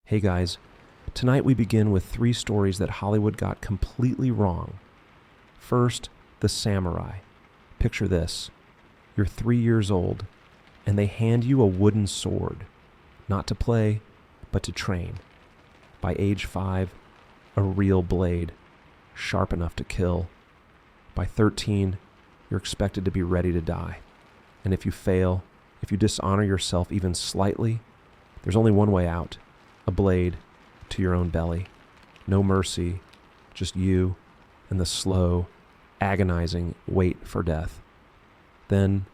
Hey guys, tonight we begin with 3 stories that Hollywood got completely wrong. First, the samurai. Picture this. You're 3 years old, and they hand you a wooden sword, not to play, but to train. By age 5, a real blade, sharp enough to kill. By 13, you're expected to be ready to die. And if you fail, if you dishonor yourself even slightly, there's only one way out. A blade to your own belly. No mercy, just you and the slow, agonizing wait for death. Then,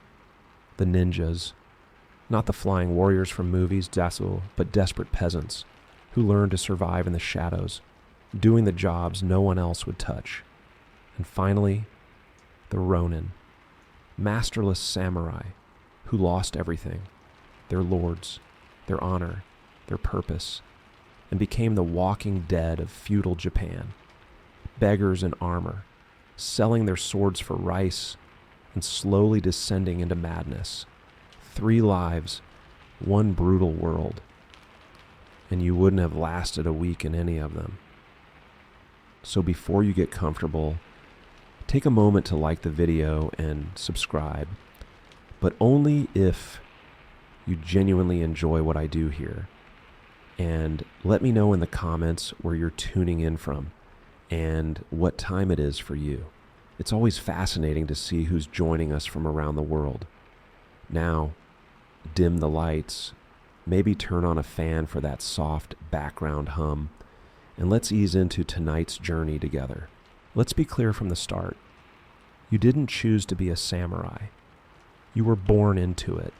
the ninjas. Not the flying warriors from movies, but desperate peasants who learn to survive in the shadows, doing the jobs no one else would touch. And finally, the RONIN. Masterless samurai who lost everything, their lords, their honor, their purpose, and became the walking dead of feudal Japan. Beggars in armor, selling their swords for rice, and slowly descending into madness. 3 lives, 1 brutal world. And you wouldn't have lasted a week in any of them. So before you get comfortable, take a moment to like the video and subscribe, but only if you genuinely enjoy what I do here. And let me know in the comments where you're tuning in from and what time it is for you. It's always fascinating to see who's joining us from around the world. Now, dim the lights, maybe turn on a fan for that soft background hum, and let's ease into tonight's journey together. Let's be clear from the start. You didn't choose to be a samurai. You were born into it.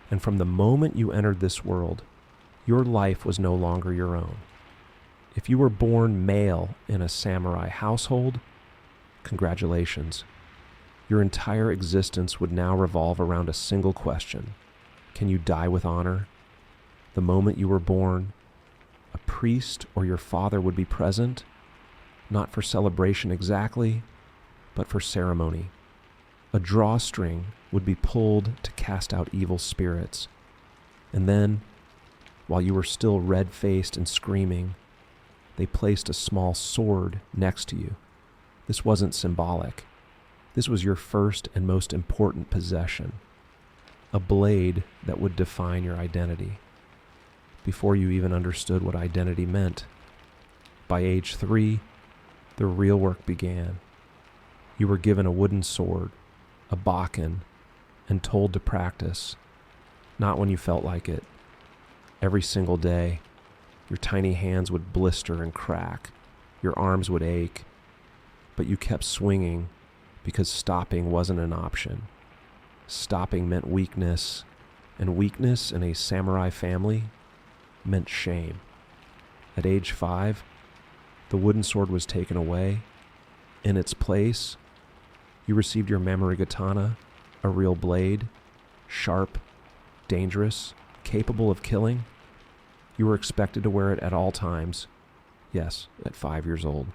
And from the moment you entered this world, your life was no longer your own. If you were born male in a samurai household, congratulations. Your entire existence would now revolve around a single question. Can you die with honor? The moment you were born, a priest or your father would be present, not for celebration exactly, but for ceremony. A drawstring would be pulled to cast out evil spirits. And then, while you were still red-faced and screaming, they placed a small sword next to you. This wasn't symbolic. This was your first and most important possession. A blade that would define your identity. Before you even understood what identity meant. By age 3, the real work began. You were given a wooden sword, a bakken, and told to practice. Not when you felt like it. Every single day, your tiny hands would blister and crack. Your arms would ache. But you kept swinging because stopping wasn't an option. Stopping meant weakness, and weakness in a samurai family meant shame. At age 5, the wooden sword was taken away. In its place, you received your memory katana, a real blade, sharp, dangerous, capable of killing. You were expected to wear it at all times. Yes, at 5 years old.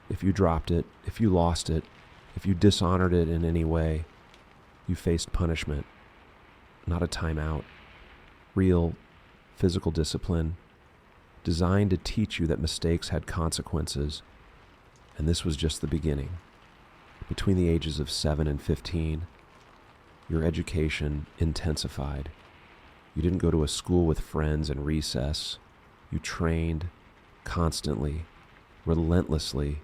If you dropped it, if you lost it, if you dishonored it in any way, you faced punishment. Not a timeout. Real physical discipline, designed to teach you that mistakes had consequences. And this was just the beginning. Between the ages of 7 and 15, your education intensified. You didn't go to a school with friends and recess. You trained constantly, relentlessly,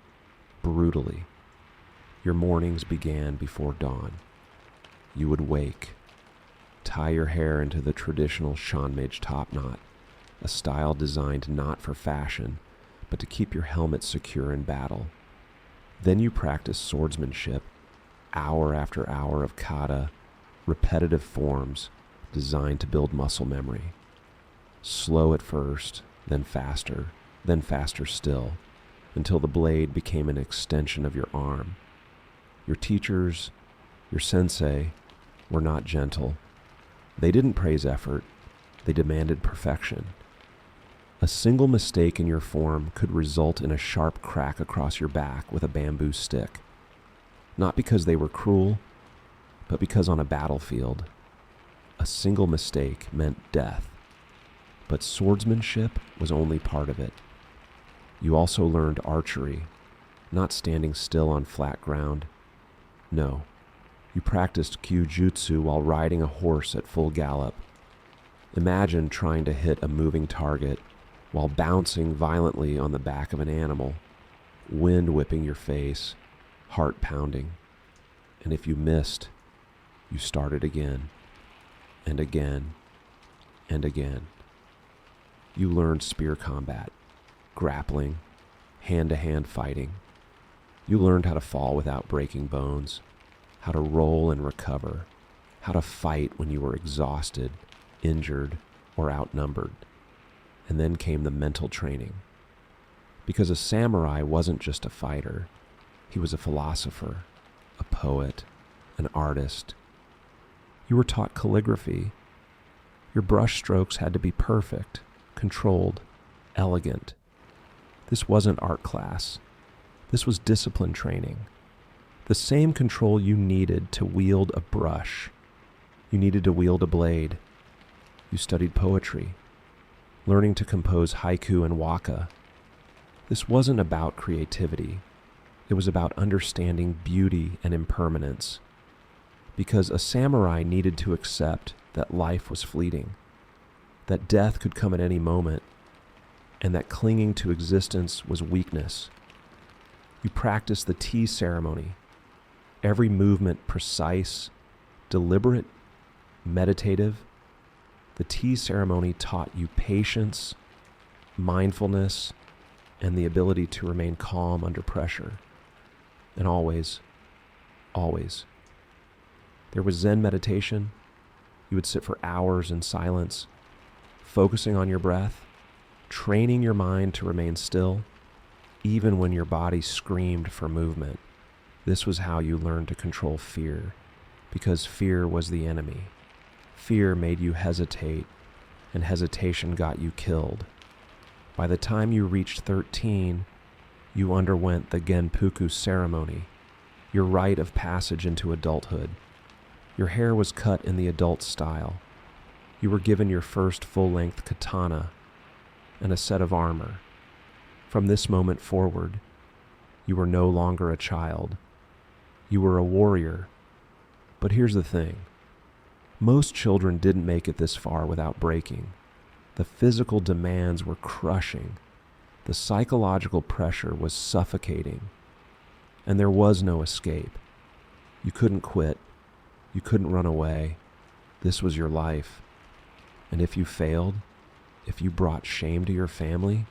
brutally. Your mornings began before dawn. You would wake, tie your hair into the traditional shanmage top knot, a style designed not for fashion, but to keep your helmet secure in battle. Then you practice swordsmanship, hour after hour of kata, repetitive forms designed to build muscle memory. Slow at first, then faster still, until the blade became an extension of your arm. Your teachers, your sensei, were not gentle. They didn't praise effort, they demanded perfection. A single mistake in your form could result in a sharp crack across your back with a bamboo stick. Not because they were cruel, but because on a battlefield, a single mistake meant death. But swordsmanship was only part of it. You also learned archery, not standing still on flat ground. No, you practiced kyujutsu while riding a horse at full gallop. Imagine trying to hit a moving target while bouncing violently on the back of an animal, wind whipping your face, heart pounding. And if you missed, you started again, and again, and again. You learned spear combat, grappling, hand-to-hand fighting. You learned how to fall without breaking bones, how to roll and recover, how to fight when you were exhausted, injured, or outnumbered. And then came the mental training. Because a samurai wasn't just a fighter. He was a philosopher, a poet, an artist. You were taught calligraphy. Your brush strokes had to be perfect, controlled, elegant. This wasn't art class. This was discipline training. The same control you needed to wield a brush. You needed to wield a blade. You studied poetry, learning to compose haiku and waka. This wasn't about creativity. It was about understanding beauty and impermanence. Because a samurai needed to accept that life was fleeting, that death could come at any moment, and that clinging to existence was weakness. You practiced the tea ceremony, every movement precise, deliberate, meditative. The tea ceremony taught you patience, mindfulness, and the ability to remain calm under pressure. And always, always. There was Zen meditation. You would sit for hours in silence, focusing on your breath, training your mind to remain still, even when your body screamed for movement. This was how you learned to control fear, because fear was the enemy. Fear made you hesitate, and hesitation got you killed. By the time you reached 13, you underwent the Genpuku ceremony, your rite of passage into adulthood. Your hair was cut in the adult style. You were given your first full-length katana and a set of armor. From this moment forward, you were no longer a child. You were a warrior. But here's the thing. Most children didn't make it this far without breaking. The physical demands were crushing. The psychological pressure was suffocating. And there was no escape. You couldn't quit. You couldn't run away. This was your life. And if you failed, if you brought shame to your family,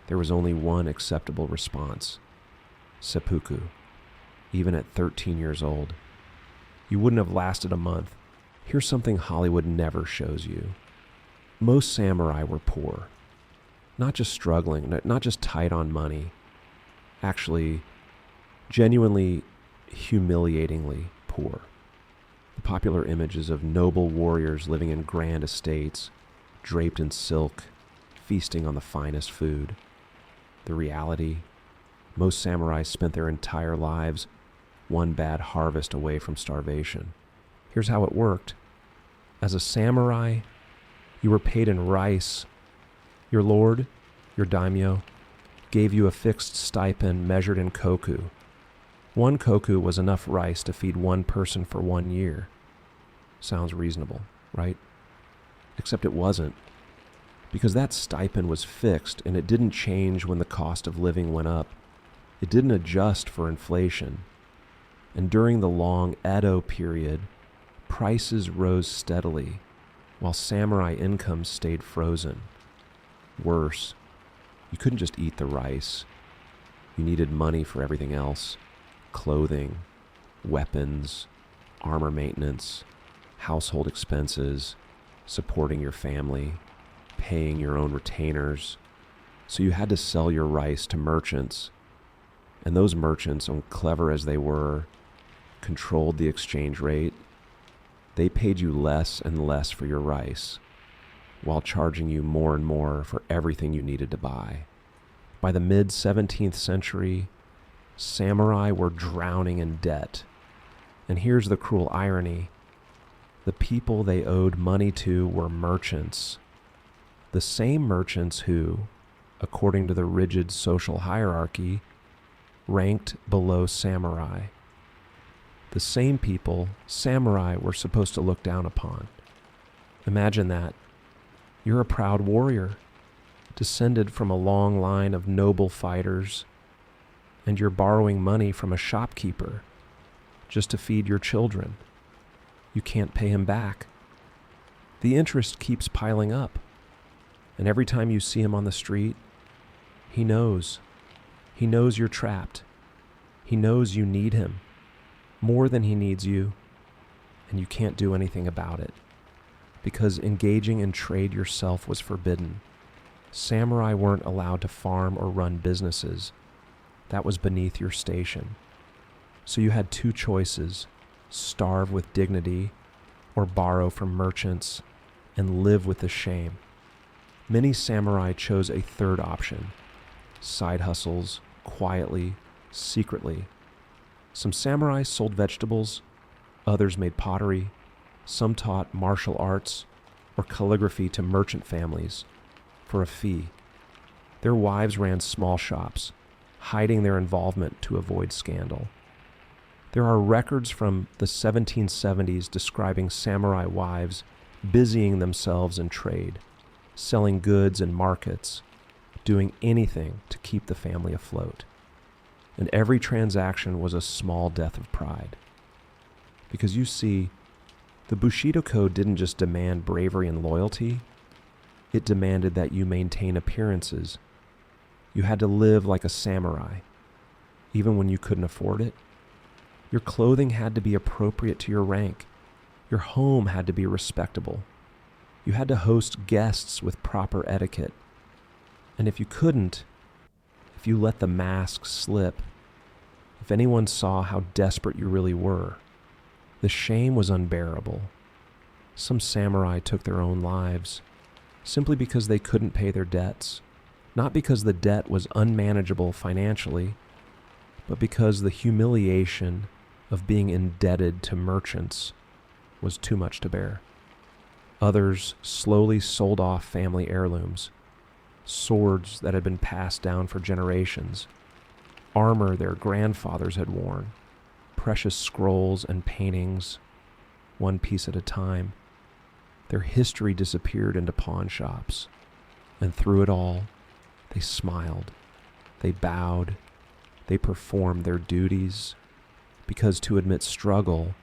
there was only one acceptable response: seppuku. Even at 13 years old. You wouldn't have lasted a month. Here's something Hollywood never shows you. Most samurai were poor. Not just struggling, not just tight on money. Actually, genuinely, humiliatingly poor. The popular images of noble warriors living in grand estates, draped in silk, feasting on the finest food. The reality, most samurai spent their entire lives one bad harvest away from starvation. Here's how it worked. As a samurai, you were paid in rice. Your lord, your daimyo, gave you a fixed stipend measured in koku. 1 koku was enough rice to feed one person for 1 year. Sounds reasonable, right? Except it wasn't. Because that stipend was fixed and it didn't change when the cost of living went up. It didn't adjust for inflation. And during the long Edo period, prices rose steadily, while samurai incomes stayed frozen. Worse, you couldn't just eat the rice. You needed money for everything else: clothing, weapons, armor maintenance, household expenses, supporting your family, paying your own retainers. So you had to sell your rice to merchants, and those merchants, clever as they were, controlled the exchange rate. They paid you less and less for your rice, while charging you more and more for everything you needed to buy. By the mid-17th century, samurai were drowning in debt. And here's the cruel irony. The people they owed money to were merchants. The same merchants who, according to the rigid social hierarchy, ranked below samurai. The same people samurai were supposed to look down upon. Imagine that. You're a proud warrior, descended from a long line of noble fighters, and you're borrowing money from a shopkeeper just to feed your children. You can't pay him back. The interest keeps piling up, and every time you see him on the street, he knows. He knows you're trapped. He knows you need him more than he needs you, and you can't do anything about it because engaging in trade yourself was forbidden. Samurai weren't allowed to farm or run businesses. That was beneath your station. So you had two choices: starve with dignity or borrow from merchants and live with the shame. Many samurai chose a third option: side hustles, quietly, secretly. Some samurai sold vegetables, others made pottery, some taught martial arts or calligraphy to merchant families for a fee. Their wives ran small shops, hiding their involvement to avoid scandal. There are records from the 1770s describing samurai wives busying themselves in trade, selling goods in markets, doing anything to keep the family afloat. And every transaction was a small death of pride. Because you see, the Bushido Code didn't just demand bravery and loyalty, it demanded that you maintain appearances. You had to live like a samurai, even when you couldn't afford it. Your clothing had to be appropriate to your rank. Your home had to be respectable. You had to host guests with proper etiquette. And if you couldn't, if you let the mask slip, if anyone saw how desperate you really were, the shame was unbearable. Some samurai took their own lives simply because they couldn't pay their debts, not because the debt was unmanageable financially, but because the humiliation of being indebted to merchants was too much to bear. Others slowly sold off family heirlooms, swords that had been passed down for generations, armor their grandfathers had worn, precious scrolls and paintings, one piece at a time. Their history disappeared into pawn shops, and through it all, they smiled, they bowed, they performed their duties, because to admit struggle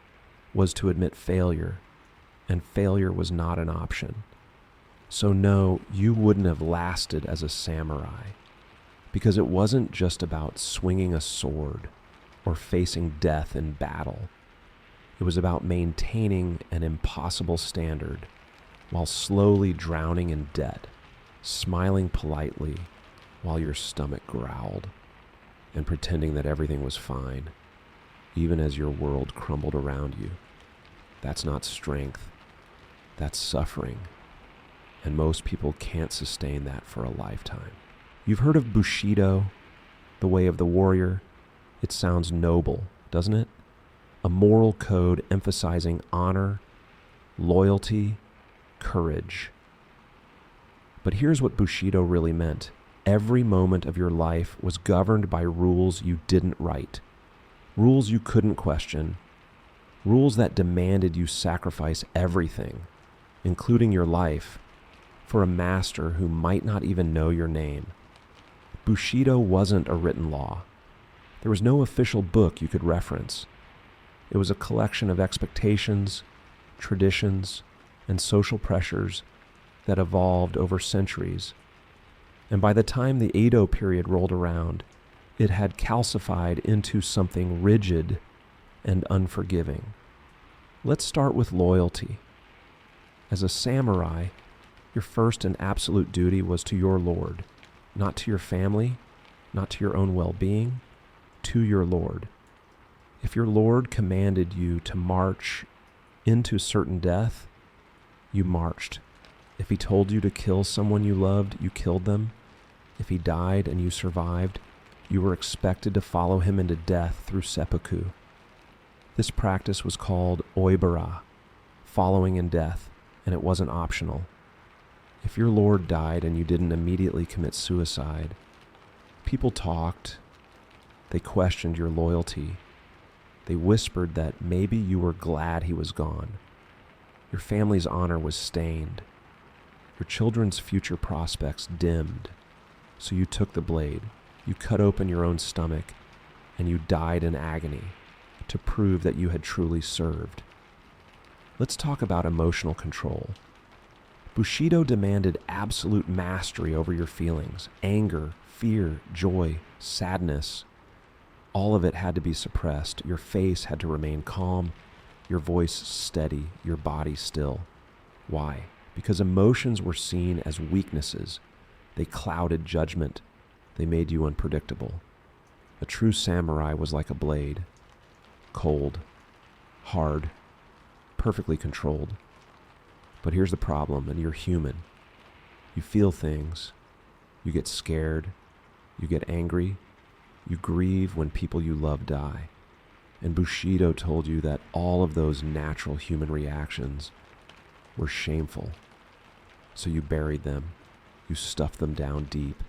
was to admit failure, and failure was not an option. So no, you wouldn't have lasted as a samurai, because it wasn't just about swinging a sword or facing death in battle. It was about maintaining an impossible standard while slowly drowning in debt, smiling politely while your stomach growled, and pretending that everything was fine, even as your world crumbled around you. That's not strength, that's suffering. And most people can't sustain that for a lifetime. You've heard of Bushido, the way of the warrior. It sounds noble, doesn't it? A moral code emphasizing honor, loyalty, courage. But here's what Bushido really meant. Every moment of your life was governed by rules you didn't write, rules you couldn't question, rules that demanded you sacrifice everything, including your life, for a master who might not even know your name. Bushido wasn't a written law. There was no official book you could reference. It was a collection of expectations, traditions, and social pressures that evolved over centuries. And by the time the Edo period rolled around, it had calcified into something rigid and unforgiving. Let's start with loyalty. As a samurai, your first and absolute duty was to your lord, not to your family, not to your own well-being, to your lord. If your lord commanded you to march into certain death, you marched. If he told you to kill someone you loved, you killed them. If he died and you survived, you were expected to follow him into death through seppuku. This practice was called oibara, following in death, and it wasn't optional. If your lord died and you didn't immediately commit suicide, people talked, they questioned your loyalty. They whispered that maybe you were glad he was gone. Your family's honor was stained. Your children's future prospects dimmed. So you took the blade, you cut open your own stomach, and you died in agony to prove that you had truly served. Let's talk about emotional control. Bushido demanded absolute mastery over your feelings, anger, fear, joy, sadness. All of it had to be suppressed. Your face had to remain calm, your voice steady, your body still. Why? Because emotions were seen as weaknesses. They clouded judgment. They made you unpredictable. A true samurai was like a blade, cold, hard, perfectly controlled. But here's the problem, and you're human. You feel things. You get scared. You get angry. You grieve when people you love die. And Bushido told you that all of those natural human reactions were shameful. So you buried them. You stuffed them down deep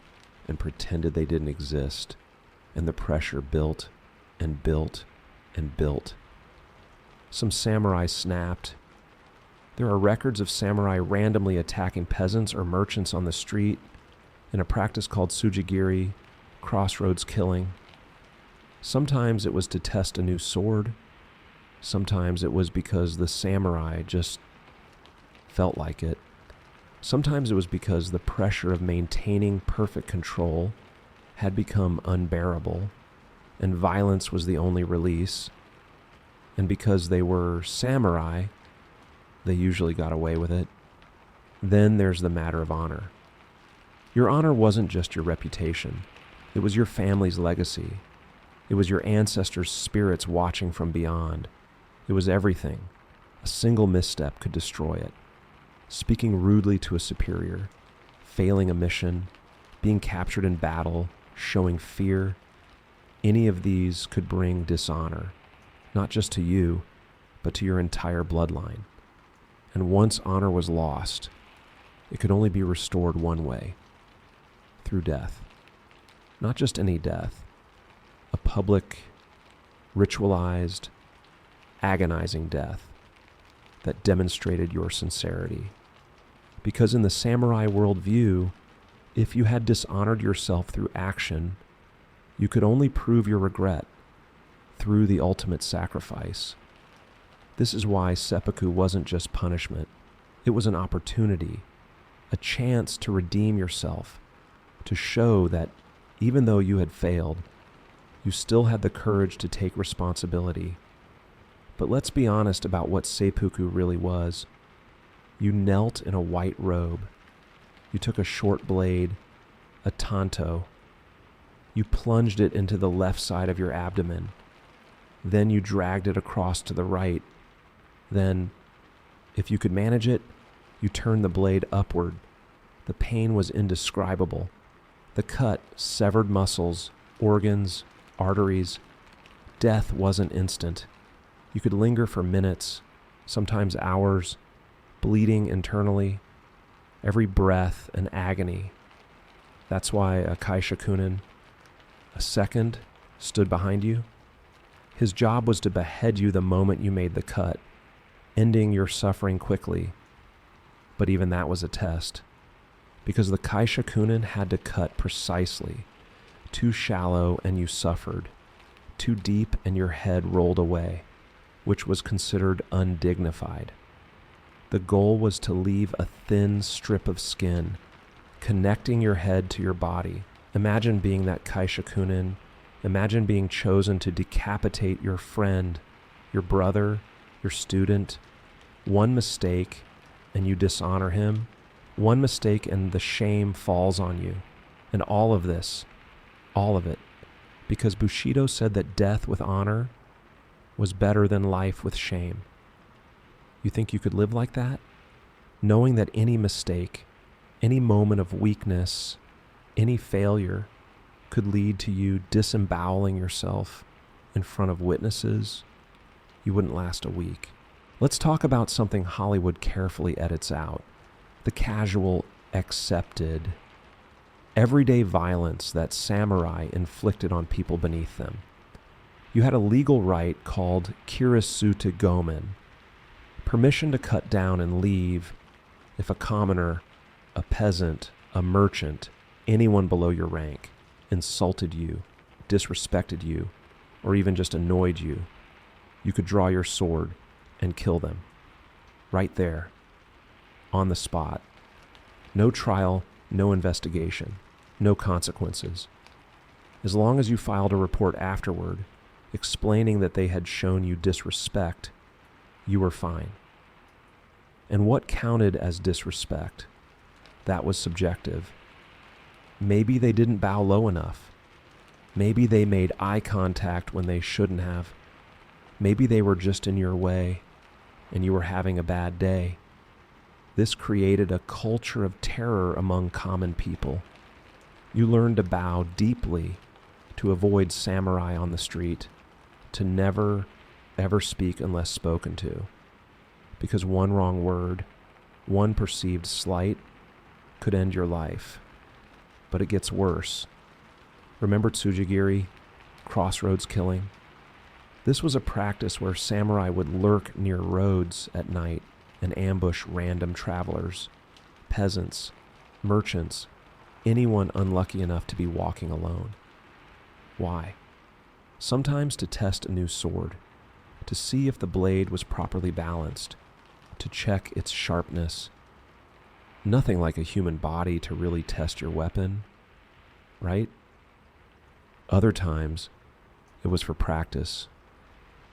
and pretended they didn't exist. And the pressure built and built and built. Some samurai snapped. There are records of samurai randomly attacking peasants or merchants on the street in a practice called sujigiri, crossroads killing. Sometimes it was to test a new sword. Sometimes it was because the samurai just felt like it. Sometimes it was because the pressure of maintaining perfect control had become unbearable, and violence was the only release. And because they were samurai, they usually got away with it. Then there's the matter of honor. Your honor wasn't just your reputation. It was your family's legacy. It was your ancestors' spirits watching from beyond. It was everything. A single misstep could destroy it. Speaking rudely to a superior, failing a mission, being captured in battle, showing fear, any of these could bring dishonor, not just to you, but to your entire bloodline. And once honor was lost, it could only be restored one way, through death. Not just any death, a public, ritualized, agonizing death that demonstrated your sincerity. Because in the samurai worldview, if you had dishonored yourself through action, you could only prove your regret through the ultimate sacrifice. This is why seppuku wasn't just punishment. It was an opportunity, a chance to redeem yourself, to show that even though you had failed, you still had the courage to take responsibility. But let's be honest about what seppuku really was. You knelt in a white robe. You took a short blade, a tanto. You plunged it into the left side of your abdomen. Then you dragged it across to the right. Then, if you could manage it, you turned the blade upward. The pain was indescribable. The cut severed muscles, organs, arteries. Death wasn't instant. You could linger for minutes, sometimes hours, bleeding internally, every breath an agony. That's why a kaishakunin, a second, stood behind you. His job was to behead you the moment you made the cut, ending your suffering quickly. But even that was a test, because the kaishakunin had to cut precisely. Too shallow and you suffered. Too deep and your head rolled away, which was considered undignified. The goal was to leave a thin strip of skin, connecting your head to your body. Imagine being that kaishakunin. Imagine being chosen to decapitate your friend, your brother, your student. One mistake and you dishonor him. One mistake and the shame falls on you. And all of this, all of it, because Bushido said that death with honor was better than life with shame. You think you could live like that? Knowing that any mistake, any moment of weakness, any failure could lead to you disemboweling yourself in front of witnesses? You wouldn't last a week. Let's talk about something Hollywood carefully edits out: the casual, accepted everyday violence that samurai inflicted on people beneath them. You had a legal right called kirisuta gomen, permission to cut down and leave if a commoner, a peasant, a merchant, anyone below your rank insulted you, disrespected you, or even just annoyed you. You could draw your sword and kill them. Right there, on the spot. No trial, no investigation, no consequences. As long as you filed a report afterward, explaining that they had shown you disrespect, you were fine. And what counted as disrespect? That was subjective. Maybe they didn't bow low enough. Maybe they made eye contact when they shouldn't have. Maybe they were just in your way and you were having a bad day. This created a culture of terror among common people. You learned to bow deeply, to avoid samurai on the street, to never, ever speak unless spoken to. Because one wrong word, one perceived slight, could end your life. But it gets worse. Remember Tsujigiri, crossroads killing? This was a practice where samurai would lurk near roads at night and ambush random travelers, peasants, merchants, anyone unlucky enough to be walking alone. Why? Sometimes to test a new sword, to see if the blade was properly balanced, to check its sharpness. Nothing like a human body to really test your weapon, right? Other times, it was for practice.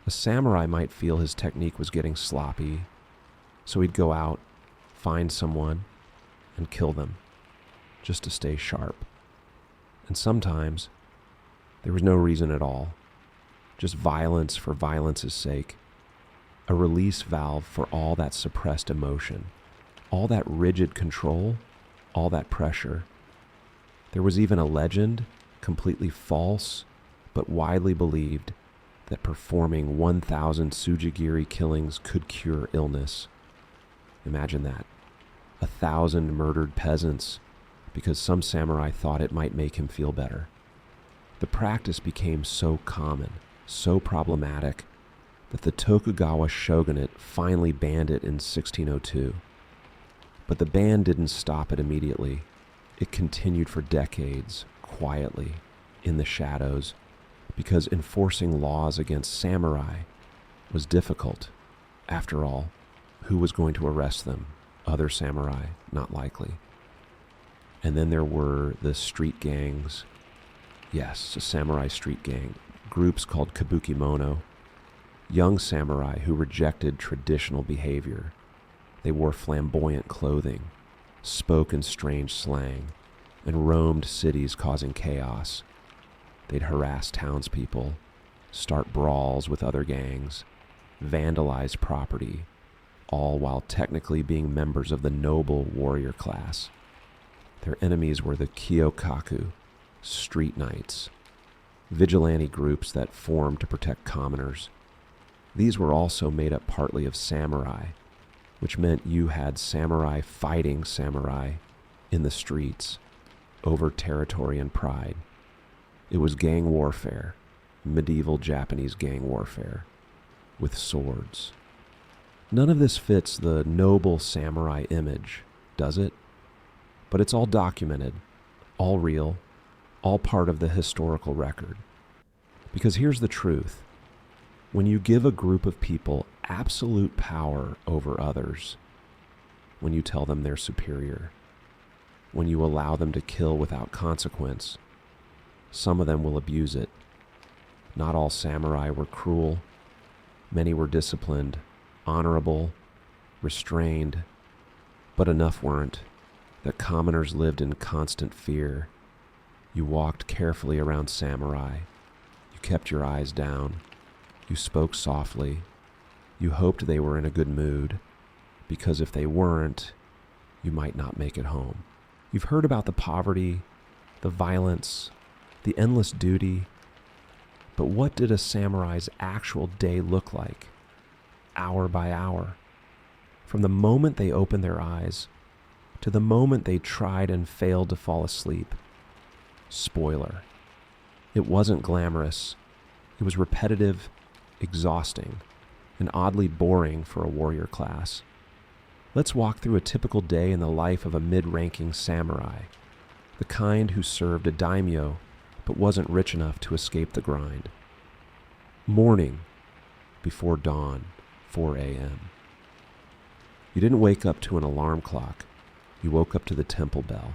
A samurai might feel his technique was getting sloppy, so he'd go out, find someone, and kill them, just to stay sharp. And sometimes, there was no reason at all, just violence for violence's sake, a release valve for all that suppressed emotion, all that rigid control, all that pressure. There was even a legend, completely false, but widely believed, that performing 1,000 Tsujigiri killings could cure illness. Imagine that. 1,000 murdered peasants because some samurai thought it might make him feel better. The practice became so common, so problematic, that the Tokugawa shogunate finally banned it in 1602. But the ban didn't stop it immediately. It continued for decades, quietly, in the shadows, because enforcing laws against samurai was difficult. After all, who was going to arrest them? Other samurai? Not likely. And then there were the street gangs. Yes, a samurai street gang. Groups called kabukimono. Young samurai who rejected traditional behavior. They wore flamboyant clothing, spoke in strange slang, and roamed cities causing chaos. They'd harass townspeople, start brawls with other gangs, vandalize property, all while technically being members of the noble warrior class. Their enemies were the kyokaku, street knights, vigilante groups that formed to protect commoners. These were also made up partly of samurai, which meant you had samurai fighting samurai in the streets over territory and pride. It was gang warfare, medieval Japanese gang warfare, with swords. None of this fits the noble samurai image, does it? But it's all documented, all real, all part of the historical record. Because here's the truth. When you give a group of people absolute power over others, when you tell them they're superior, when you allow them to kill without consequence, some of them will abuse it. Not all samurai were cruel. Many were disciplined, honorable, restrained, but enough weren't, that commoners lived in constant fear. You walked carefully around samurai. You kept your eyes down. You spoke softly. You hoped they were in a good mood, because if they weren't, you might not make it home. You've heard about the poverty, the violence, the endless duty, but what did a samurai's actual day look like, hour by hour? From the moment they opened their eyes to the moment they tried and failed to fall asleep. Spoiler. It wasn't glamorous. It was repetitive, exhausting, and oddly boring for a warrior class. Let's walk through a typical day in the life of a mid-ranking samurai, the kind who served a daimyo but wasn't rich enough to escape the grind. Morning, before dawn, 4 a.m. You didn't wake up to an alarm clock. You woke up to the temple bell,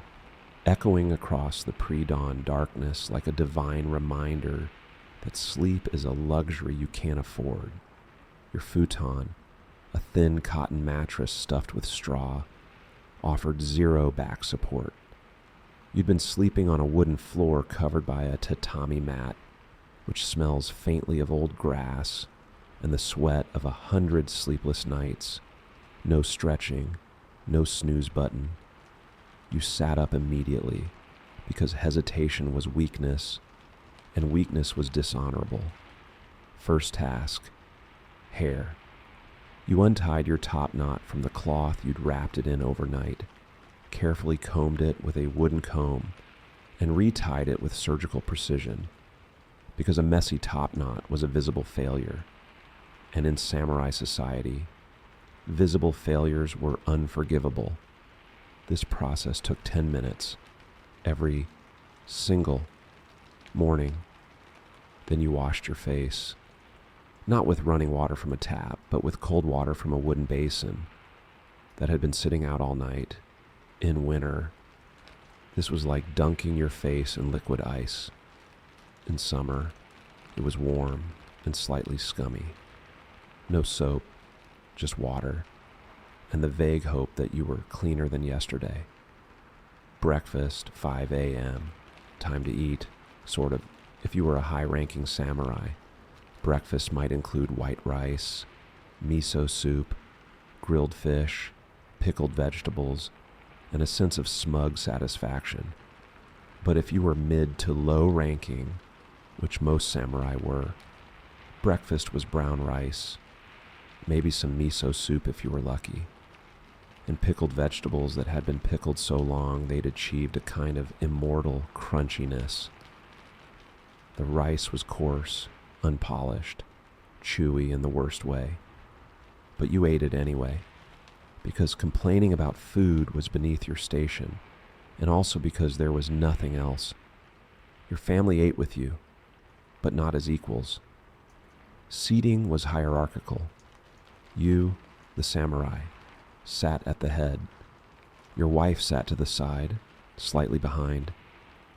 echoing across the pre-dawn darkness like a divine reminder that sleep is a luxury you can't afford. Your futon, a thin cotton mattress stuffed with straw, offered zero back support. You'd been sleeping on a wooden floor covered by a tatami mat, which smells faintly of old grass and the sweat of 100 sleepless nights. No stretching, no snooze button. You sat up immediately because hesitation was weakness and weakness was dishonorable. First task, hair. You untied your top knot from the cloth you'd wrapped it in overnight, carefully combed it with a wooden comb, and retied it with surgical precision, because a messy top knot was a visible failure, and in samurai society, visible failures were unforgivable. This process took 10 minutes, every single morning. Then you washed your face, not with running water from a tap, but with cold water from a wooden basin that had been sitting out all night in winter. This was like dunking your face in liquid ice. In summer, it was warm and slightly scummy. No soap, just water, and the vague hope that you were cleaner than yesterday. Breakfast, 5 a.m., time to eat, sort of, if you were a high-ranking samurai. Breakfast might include white rice, miso soup, grilled fish, pickled vegetables, and a sense of smug satisfaction. But if you were mid to low ranking, which most samurai were, breakfast was brown rice, maybe some miso soup if you were lucky, and pickled vegetables that had been pickled so long they'd achieved a kind of immortal crunchiness. The rice was coarse, unpolished, chewy in the worst way, but you ate it anyway, because complaining about food was beneath your station, and also because there was nothing else. Your family ate with you, but not as equals. Seating was hierarchical. You, the samurai, sat at the head. Your wife sat to the side, slightly behind.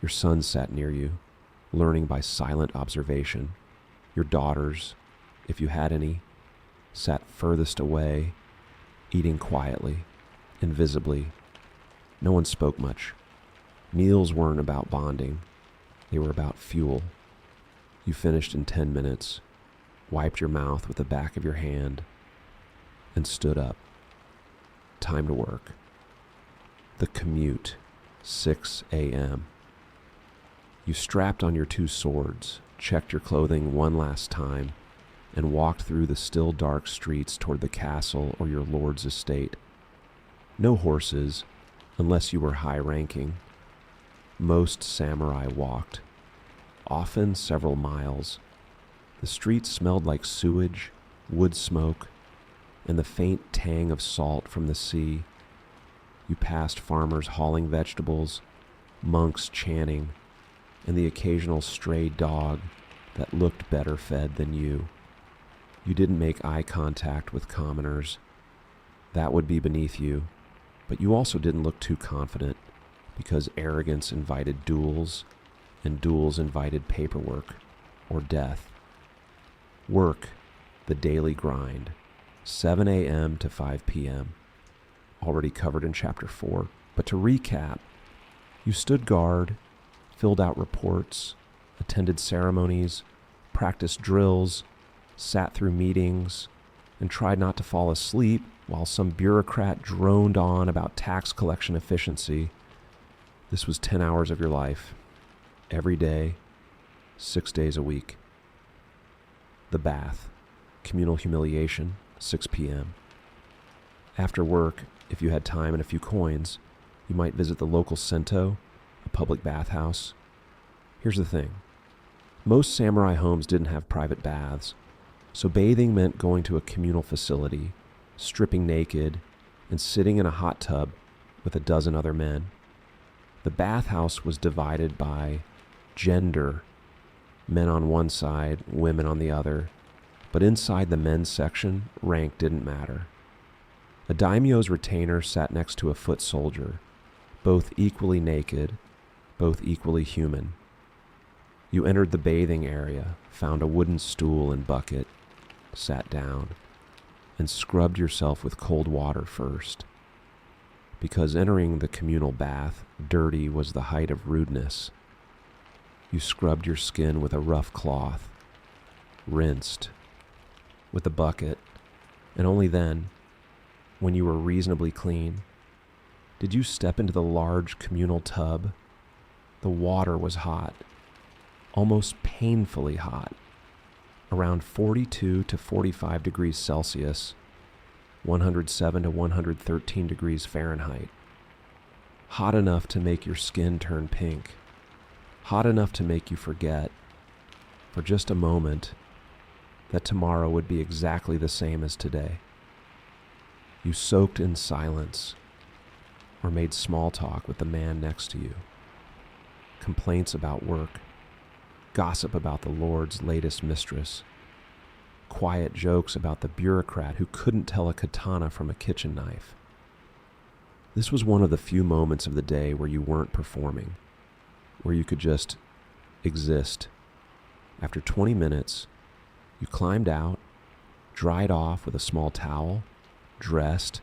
Your son sat near you, learning by silent observation. Your daughters, if you had any, sat furthest away, eating quietly, invisibly. No one spoke much. Meals weren't about bonding. They were about fuel. You finished in 10 minutes, wiped your mouth with the back of your hand, and stood up. Time to work. The commute, 6 a.m. You strapped on your 2 swords, checked your clothing one last time, and walked through the still dark streets toward the castle or your lord's estate. No horses, unless you were high-ranking. Most samurai walked, often several miles. The streets smelled like sewage, wood smoke, and the faint tang of salt from the sea. You passed farmers hauling vegetables, monks chanting, and the occasional stray dog that looked better fed than you. You didn't make eye contact with commoners. That would be beneath you, but you also didn't look too confident, because arrogance invited duels, and duels invited paperwork, or death. Work, the daily grind, 7 a.m. to 5 p.m., already covered in Chapter 4. But to recap, you stood guard, filled out reports, attended ceremonies, practiced drills, sat through meetings, and tried not to fall asleep while some bureaucrat droned on about tax collection efficiency. This was 10 hours of your life, every day, 6 days a week. The bath, communal humiliation, 6 p.m. After work, if you had time and a few coins, You might visit the local Sento, a public bathhouse. Here's the thing. Most samurai homes didn't have private baths, so bathing meant going to a communal facility, stripping naked, and sitting in a hot tub with a dozen other men. The bathhouse was divided by gender, men on one side, women on the other, but inside the men's section, rank didn't matter. A daimyo's retainer sat next to a foot soldier, both equally naked, both equally human. You entered the bathing area, found a wooden stool and bucket, sat down, and scrubbed yourself with cold water first. Because entering the communal bath dirty was the height of rudeness. You scrubbed your skin with a rough cloth, rinsed with a bucket, and only then, when you were reasonably clean, did you step into the large communal tub. The water was hot, almost painfully hot, around 42 to 45 degrees Celsius, 107 to 113 degrees Fahrenheit. Hot enough to make your skin turn pink. Hot enough to make you forget, for just a moment, that tomorrow would be exactly the same as today. You soaked in silence, or made small talk with the man next to you. Complaints about work, gossip about the Lord's latest mistress, quiet jokes about the bureaucrat who couldn't tell a katana from a kitchen knife. This was one of the few moments of the day where you weren't performing, where you could just exist. After 20 minutes, you climbed out, dried off with a small towel, dressed,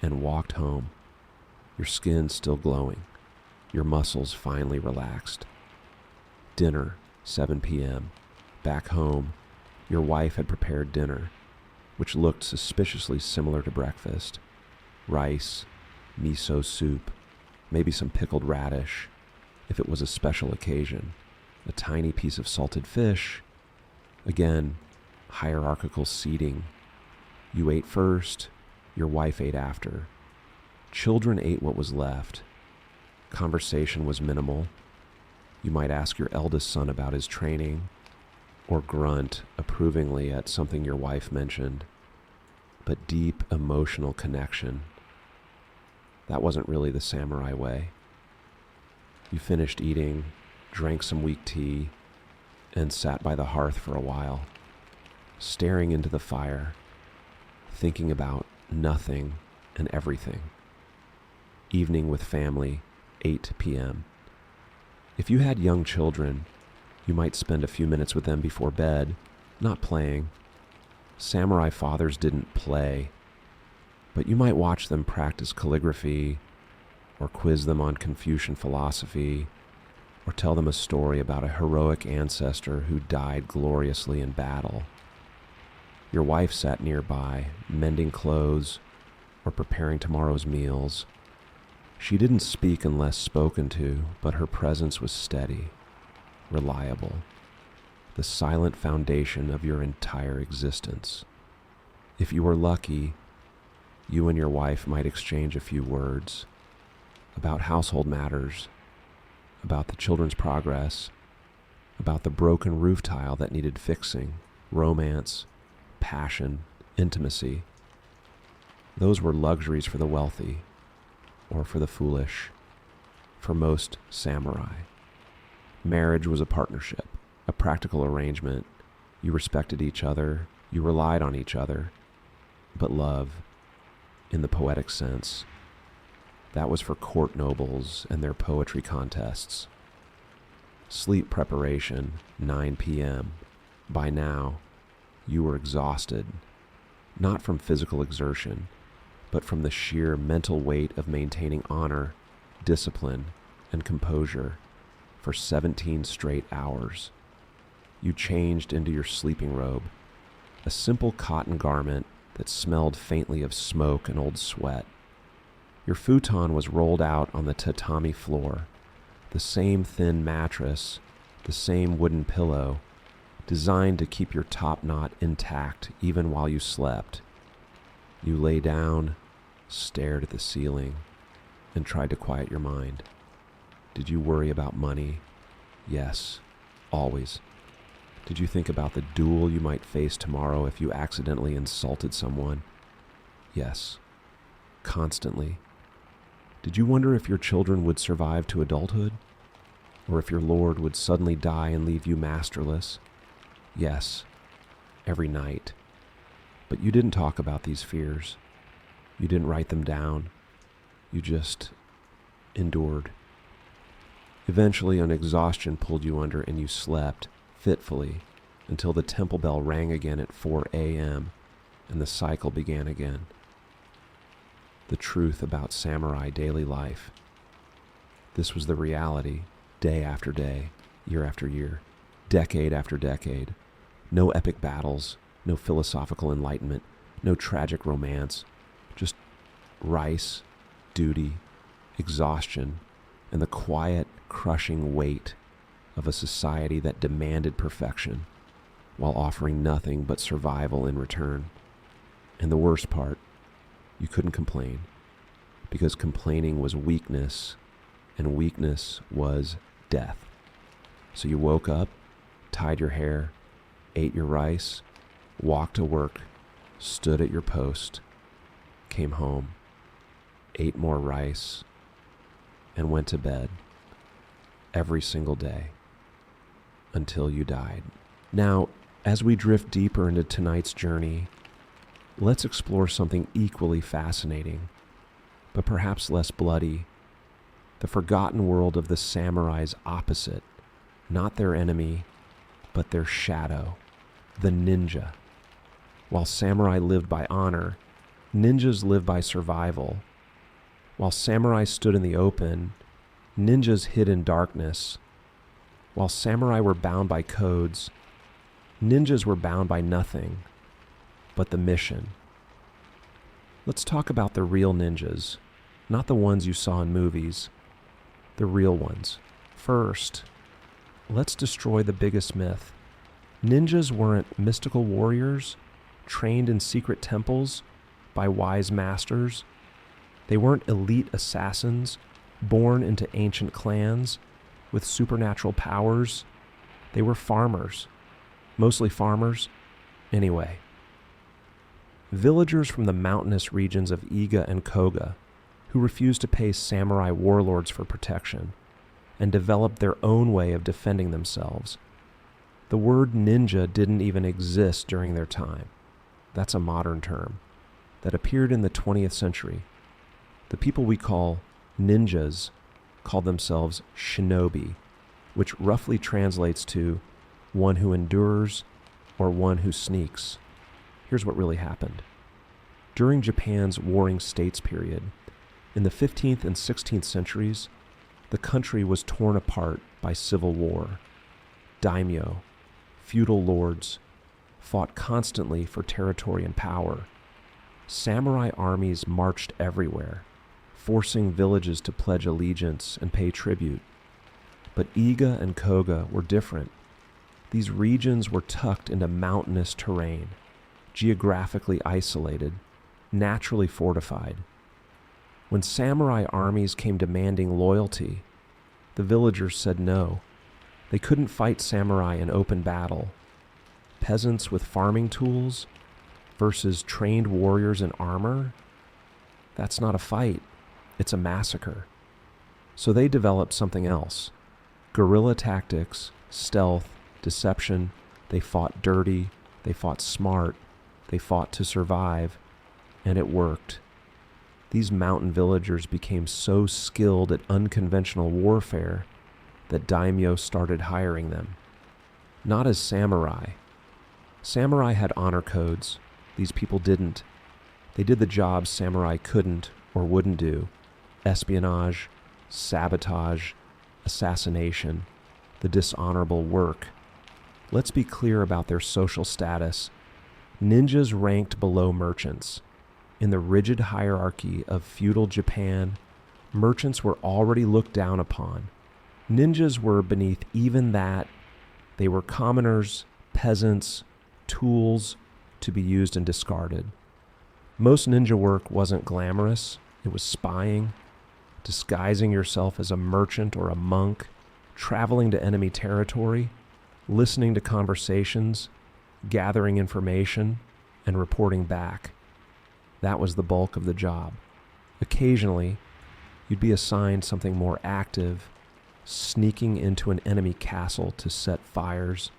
and walked home, your skin still glowing, your muscles finally relaxed. Dinner, 7 p.m. Back home, your wife had prepared dinner, which looked suspiciously similar to breakfast. Rice, miso soup, maybe some pickled radish, if it was a special occasion, a tiny piece of salted fish. Again, hierarchical seating. You ate first, your wife ate after. Children ate what was left. Conversation was minimal. You might ask your eldest son about his training, or grunt approvingly at something your wife mentioned. But deep emotional connection. That wasn't really the samurai way. You finished eating, drank some weak tea, and sat by the hearth for a while, staring into the fire, thinking about nothing and everything. Evening with family, 8 p.m. If you had young children, you might spend a few minutes with them before bed, not playing. Samurai fathers didn't play, but you might watch them practice calligraphy, or quiz them on Confucian philosophy, or tell them a story about a heroic ancestor who died gloriously in battle. Your wife sat nearby, mending clothes or preparing tomorrow's meals. She didn't speak unless spoken to, but her presence was steady, reliable, the silent foundation of your entire existence. If you were lucky, you and your wife might exchange a few words about household matters, about the children's progress, about the broken roof tile that needed fixing, romance, passion, intimacy. Those were luxuries for the wealthy, or for the foolish, for most samurai. Marriage was a partnership, a practical arrangement. You respected each other, you relied on each other, but love, in the poetic sense, that was for court nobles and their poetry contests. Sleep preparation, 9 p.m. By now, you were exhausted, not from physical exertion, but from the sheer mental weight of maintaining honor, discipline, and composure for 17 straight hours. You changed into your sleeping robe, a simple cotton garment that smelled faintly of smoke and old sweat. Your futon was rolled out on the tatami floor, the same thin mattress, the same wooden pillow, designed to keep your top knot intact even while you slept. You lay down, stared at the ceiling, and tried to quiet your mind? Did you worry about money? Yes, always. Did you think about the duel you might face tomorrow if you accidentally insulted someone? Yes, constantly. Did you wonder if your children would survive to adulthood? Or if your Lord would suddenly die and leave you masterless? Yes, every night. But you didn't talk about these fears. You didn't write them down. You just endured. Eventually, an exhaustion pulled you under and you slept fitfully until the temple bell rang again at 4 a.m. and the cycle began again. The truth about samurai daily life. This was the reality, day after day, year after year, decade after decade. No epic battles, no philosophical enlightenment, no tragic romance, just rice, duty, exhaustion, and the quiet, crushing weight of a society that demanded perfection while offering nothing but survival in return. And the worst part, you couldn't complain, because complaining was weakness, and weakness was death. So you woke up, tied your hair, ate your rice, walked to work, stood at your post, came home, ate more rice, and went to bed every single day until you died. Now, as we drift deeper into tonight's journey, let's explore something equally fascinating, but perhaps less bloody, the forgotten world of the samurai's opposite, not their enemy, but their shadow, the ninja. While samurai lived by honor, ninjas lived by survival. While samurai stood in the open, ninjas hid in darkness. While samurai were bound by codes, ninjas were bound by nothing but the mission. Let's talk about the real ninjas, not the ones you saw in movies, the real ones. First, let's destroy the biggest myth. Ninjas weren't mystical warriors trained in secret temples by wise masters. They weren't elite assassins born into ancient clans with supernatural powers. They were farmers, mostly farmers. Anyway, villagers from the mountainous regions of Iga and Koga who refused to pay samurai warlords for protection and developed their own way of defending themselves. The word ninja didn't even exist during their time. That's a modern term that appeared in the 20th century. The people we call ninjas called themselves shinobi, which roughly translates to one who endures or one who sneaks. Here's what really happened. During Japan's Warring States period, in the 15th and 16th centuries, the country was torn apart by civil war. Daimyo, feudal lords, fought constantly for territory and power. Samurai armies marched everywhere, forcing villages to pledge allegiance and pay tribute. But Iga and Koga were different. These regions were tucked into mountainous terrain, geographically isolated, naturally fortified. When samurai armies came demanding loyalty, the villagers said no. They couldn't fight samurai in open battle. Peasants with farming tools versus trained warriors in armor? That's not a fight. It's a massacre. So they developed something else. Guerrilla tactics, stealth, deception. They fought dirty. They fought smart. They fought to survive. And it worked. These mountain villagers became so skilled at unconventional warfare that daimyo started hiring them. Not as samurai. Samurai had honor codes. These people didn't. They did the jobs samurai couldn't or wouldn't do. Espionage, sabotage, assassination, the dishonorable work. Let's be clear about their social status. Ninjas ranked below merchants. In the rigid hierarchy of feudal Japan, merchants were already looked down upon. Ninjas were beneath even that. They were commoners, peasants, tools to be used and discarded. Most ninja work wasn't glamorous. It was spying, disguising yourself as a merchant or a monk, traveling to enemy territory, listening to conversations, gathering information, and reporting back. That was the bulk of the job. Occasionally, you'd be assigned something more active, sneaking into an enemy castle to set fires,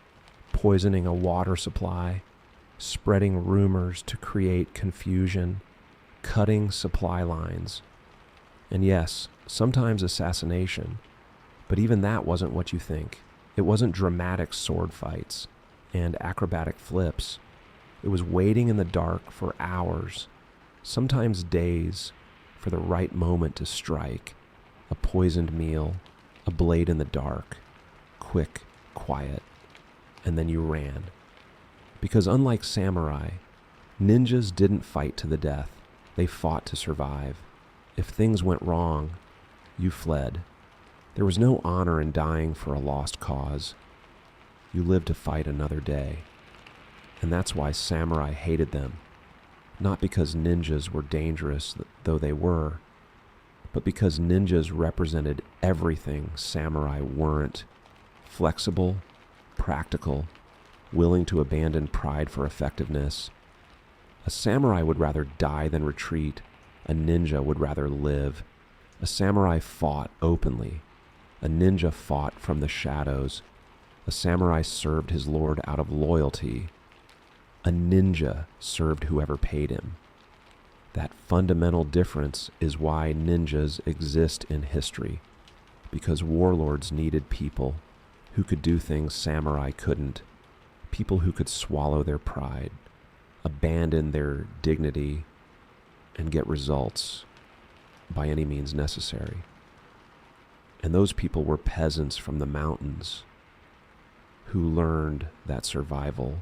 poisoning a water supply, spreading rumors to create confusion, cutting supply lines. And yes, sometimes assassination, but even that wasn't what you think. It wasn't dramatic sword fights and acrobatic flips. It was waiting in the dark for hours, sometimes days, for the right moment to strike. A poisoned meal, a blade in the dark, quick, quiet, and then you ran. Because unlike samurai, ninjas didn't fight to the death. They fought to survive. If things went wrong, you fled. There was no honor in dying for a lost cause. You lived to fight another day. And that's why samurai hated them. Not because ninjas were dangerous, though they were, but because ninjas represented everything samurai weren't: flexible, practical, willing to abandon pride for effectiveness. A samurai would rather die than retreat. A ninja would rather live. A samurai fought openly. A ninja fought from the shadows. A samurai served his lord out of loyalty. A ninja served whoever paid him. That fundamental difference is why ninjas exist in history, because warlords needed people who could do things samurai couldn't, people who could swallow their pride, abandon their dignity, and get results by any means necessary. And those people were peasants from the mountains who learned that survival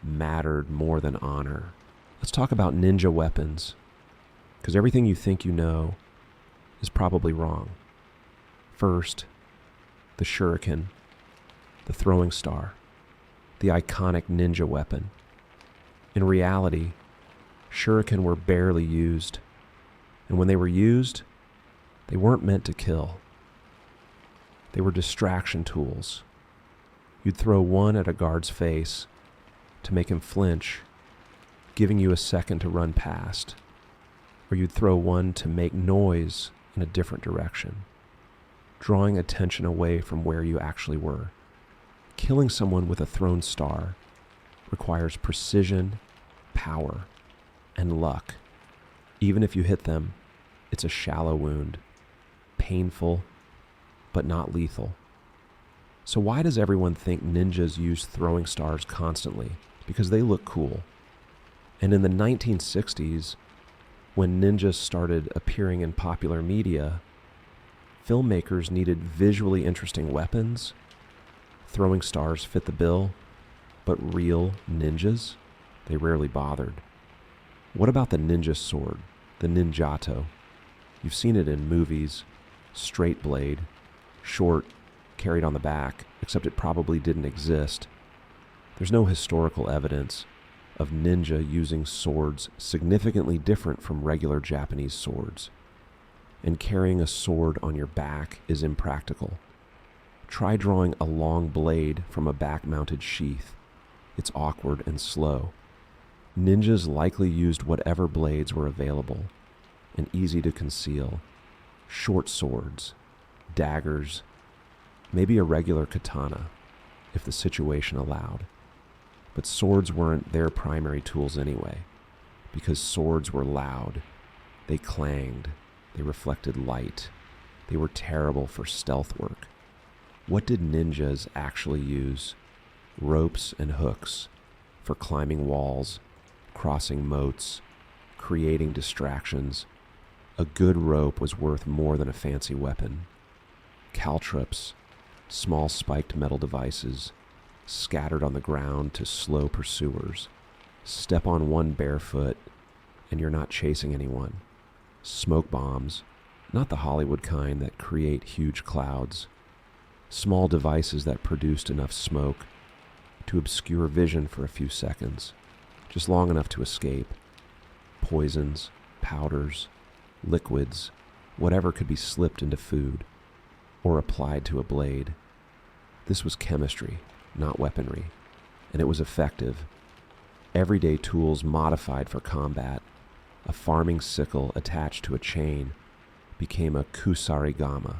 mattered more than honor. Let's talk about ninja weapons, because everything you think you know is probably wrong. First, the shuriken, the throwing star, the iconic ninja weapon. In reality, shuriken were barely used, and when they were used, they weren't meant to kill. They were distraction tools. You'd throw one at a guard's face to make him flinch, giving you a second to run past, or you'd throw one to make noise in a different direction, drawing attention away from where you actually were. Killing someone with a thrown star requires precision, power, and luck. Even if you hit them, it's a shallow wound, painful, but not lethal. So why does everyone think ninjas use throwing stars constantly? Because they look cool. And in the 1960s, when ninjas started appearing in popular media, filmmakers needed visually interesting weapons. Throwing stars fit the bill, but real ninjas, they rarely bothered. What about the ninja sword, the ninjato? You've seen it in movies, straight blade, short, carried on the back, except it probably didn't exist. There's no historical evidence of ninja using swords significantly different from regular Japanese swords. And carrying a sword on your back is impractical. Try drawing a long blade from a back-mounted sheath. It's awkward and slow. Ninjas likely used whatever blades were available and easy to conceal. Short swords, daggers, maybe a regular katana, if the situation allowed. But swords weren't their primary tools anyway, because swords were loud, they clanged, they reflected light, they were terrible for stealth work. What did ninjas actually use? Ropes and hooks for climbing walls, crossing moats, creating distractions. A good rope was worth more than a fancy weapon. Caltrops, small spiked metal devices, scattered on the ground to slow pursuers. Step on one barefoot, and you're not chasing anyone. Smoke bombs, not the Hollywood kind that create huge clouds. Small devices that produced enough smoke to obscure vision for a few seconds, just long enough to escape. Poisons, powders, liquids, whatever could be slipped into food or applied to a blade. This was chemistry, not weaponry, and it was effective. Everyday tools modified for combat. A farming sickle attached to a chain became a kusarigama.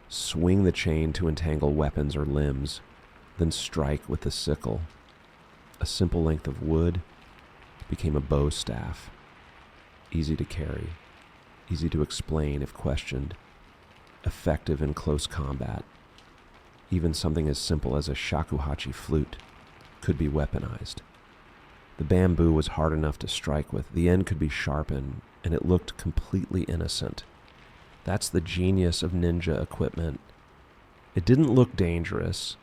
Swing the chain to entangle weapons or limbs, then strike with the sickle. A simple length of wood became a bow staff. Easy to carry, easy to explain if questioned, effective in close combat. Even something as simple as a shakuhachi flute could be weaponized. The bamboo was hard enough to strike with, the end could be sharpened, and it looked completely innocent. That's the genius of ninja equipment. It didn't look dangerous.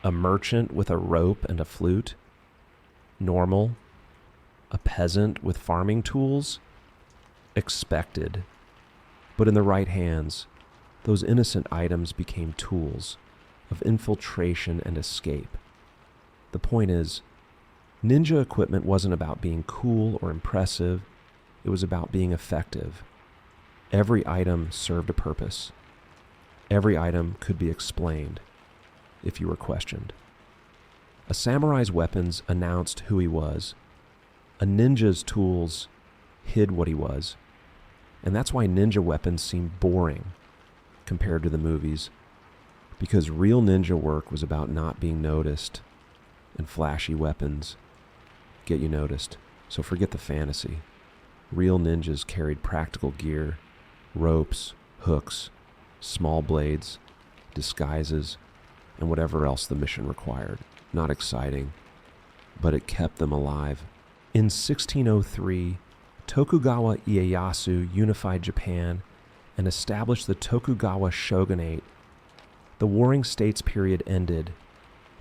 A merchant with a rope and a flute? Normal. A peasant with farming tools? Expected. But in the right hands, those innocent items became tools of infiltration and escape. The point is, ninja equipment wasn't about being cool or impressive. It was about being effective. Every item served a purpose. Every item could be explained if you were questioned. A samurai's weapons announced who he was. A ninja's tools hid what he was. And that's why ninja weapons seem boring compared to the movies, because real ninja work was about not being noticed, and flashy weapons get you noticed. So forget the fantasy. Real ninjas carried practical gear, ropes, hooks, small blades, disguises, and whatever else the mission required. Not exciting, but it kept them alive. In 1603, Tokugawa Ieyasu unified Japan and established the Tokugawa shogunate. The Warring States period ended.